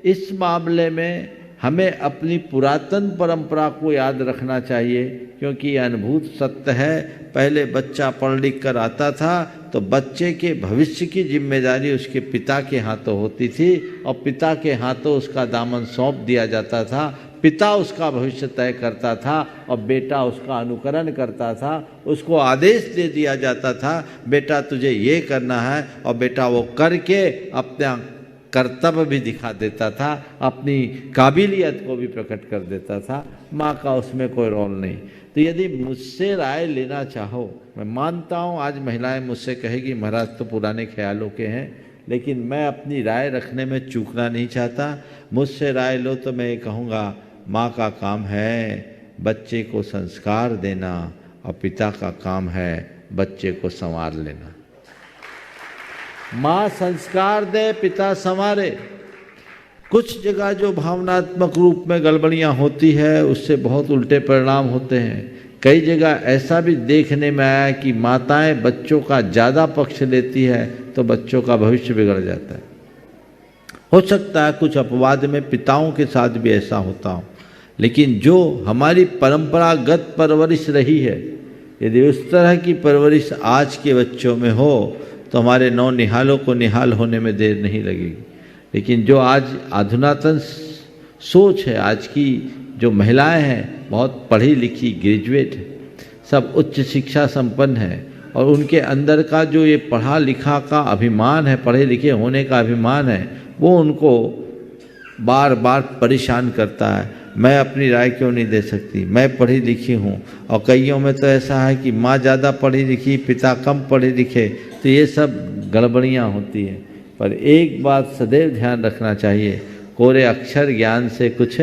इस मामले में हमें अपनी पुरातन परंपरा को याद रखना चाहिए, क्योंकि ये अनुभूत सत्य है। पहले बच्चा पढ़ लिख कर आता था तो बच्चे के भविष्य की जिम्मेदारी उसके पिता के हाथों होती थी और पिता के हाथों उसका दामन सौंप दिया जाता था। पिता उसका भविष्य तय करता था और बेटा उसका अनुकरण करता था। उसको आदेश दे दिया जाता था, बेटा तुझे ये करना है, और बेटा वो करके अपना कर्तव्य भी दिखा देता था, अपनी काबिलियत को भी प्रकट कर देता था। माँ का उसमें कोई रोल नहीं। तो यदि मुझसे राय लेना चाहो, मैं मानता हूँ आज महिलाएं मुझसे कहेगी महाराज तो पुराने ख्यालों के हैं, लेकिन मैं अपनी राय रखने में चूकना नहीं चाहता। मुझसे राय लो तो मैं ये कहूँगा, माँ का काम है बच्चे को संस्कार देना और पिता का काम है बच्चे को संवार लेना। माँ संस्कार दे, पिता संवारे। कुछ जगह जो भावनात्मक रूप में गड़बड़ियाँ होती है उससे बहुत उल्टे परिणाम होते हैं। कई जगह ऐसा भी देखने में आया कि माताएं बच्चों का ज़्यादा पक्ष लेती है तो बच्चों का भविष्य बिगड़ जाता है। हो सकता है कुछ अपवाद में पिताओं के साथ भी ऐसा होता हो, लेकिन जो हमारी परंपरागत परवरिश रही है, यदि उस तरह की परवरिश आज के बच्चों में हो तो हमारे नौनिहालों को निहाल होने में देर नहीं लगेगी। लेकिन जो आज अधुनातन सोच है, आज की जो महिलाएं हैं बहुत पढ़ी लिखी ग्रेजुएट है, सब उच्च शिक्षा संपन्न है, और उनके अंदर का जो ये पढ़ा लिखा का अभिमान है, पढ़े लिखे होने का अभिमान है, वो उनको बार बार परेशान करता है। मैं अपनी राय क्यों नहीं दे सकती, मैं पढ़ी लिखी हूँ। और कईयों में तो ऐसा है कि माँ ज़्यादा पढ़ी लिखी, पिता कम पढ़े लिखे, तो ये सब गड़बड़ियाँ होती हैं। पर एक बात सदैव ध्यान रखना चाहिए, कोरे अक्षर ज्ञान से कुछ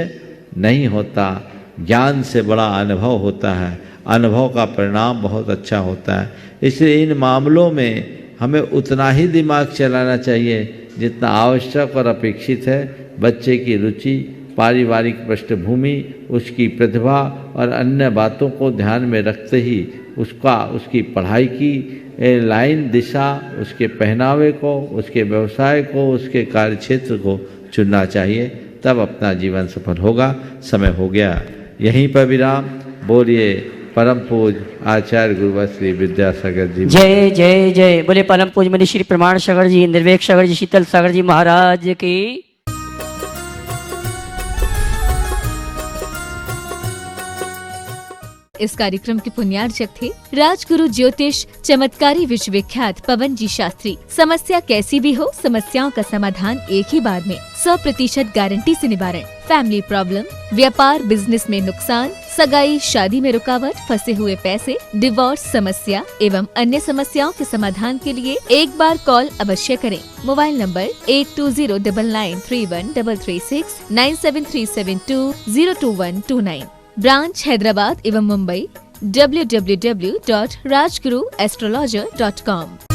नहीं होता, ज्ञान से बड़ा अनुभव होता है, अनुभव का परिणाम बहुत अच्छा होता है। इसलिए इन मामलों में हमें उतना ही दिमाग चलाना चाहिए जितना आवश्यक और अपेक्षित है। बच्चे की रुचि, पारिवारिक पृष्ठभूमि, उसकी प्रतिभा और अन्य बातों को ध्यान में रखते ही उसकी पढ़ाई की लाइन, दिशा, उसके पहनावे को, उसके व्यवसाय को, उसके कार्यक्षेत्र को चुनना चाहिए, तब अपना जीवन सफल होगा। समय हो गया, यहीं पर विराम। बोलिए परम पूज आचार्य गुरुवर श्री विद्यासागर जी। जय जय जय। बोले परम पूज मुनि श्री प्रमाण सागर जी, निर्वेक सागर जी, शीतल सागर जी महाराज की। इस कार्यक्रम के पुण्यार्चक थे राजगुरु ज्योतिष चमत्कारी विश्वविख्यात पवन जी शास्त्री। समस्या कैसी भी हो, समस्याओं का समाधान एक ही बार में, 100% गारंटी से निवारण। फैमिली प्रॉब्लम, व्यापार बिजनेस में नुकसान, सगाई शादी में रुकावट, फंसे हुए पैसे, डिवोर्स समस्या एवं अन्य समस्याओं के समाधान के लिए एक बार कॉल अवश्य करें। Mobile number 8209931336 9737202129। ब्रांच हैदराबाद एवं मुंबई www.rajguruastrologer.com।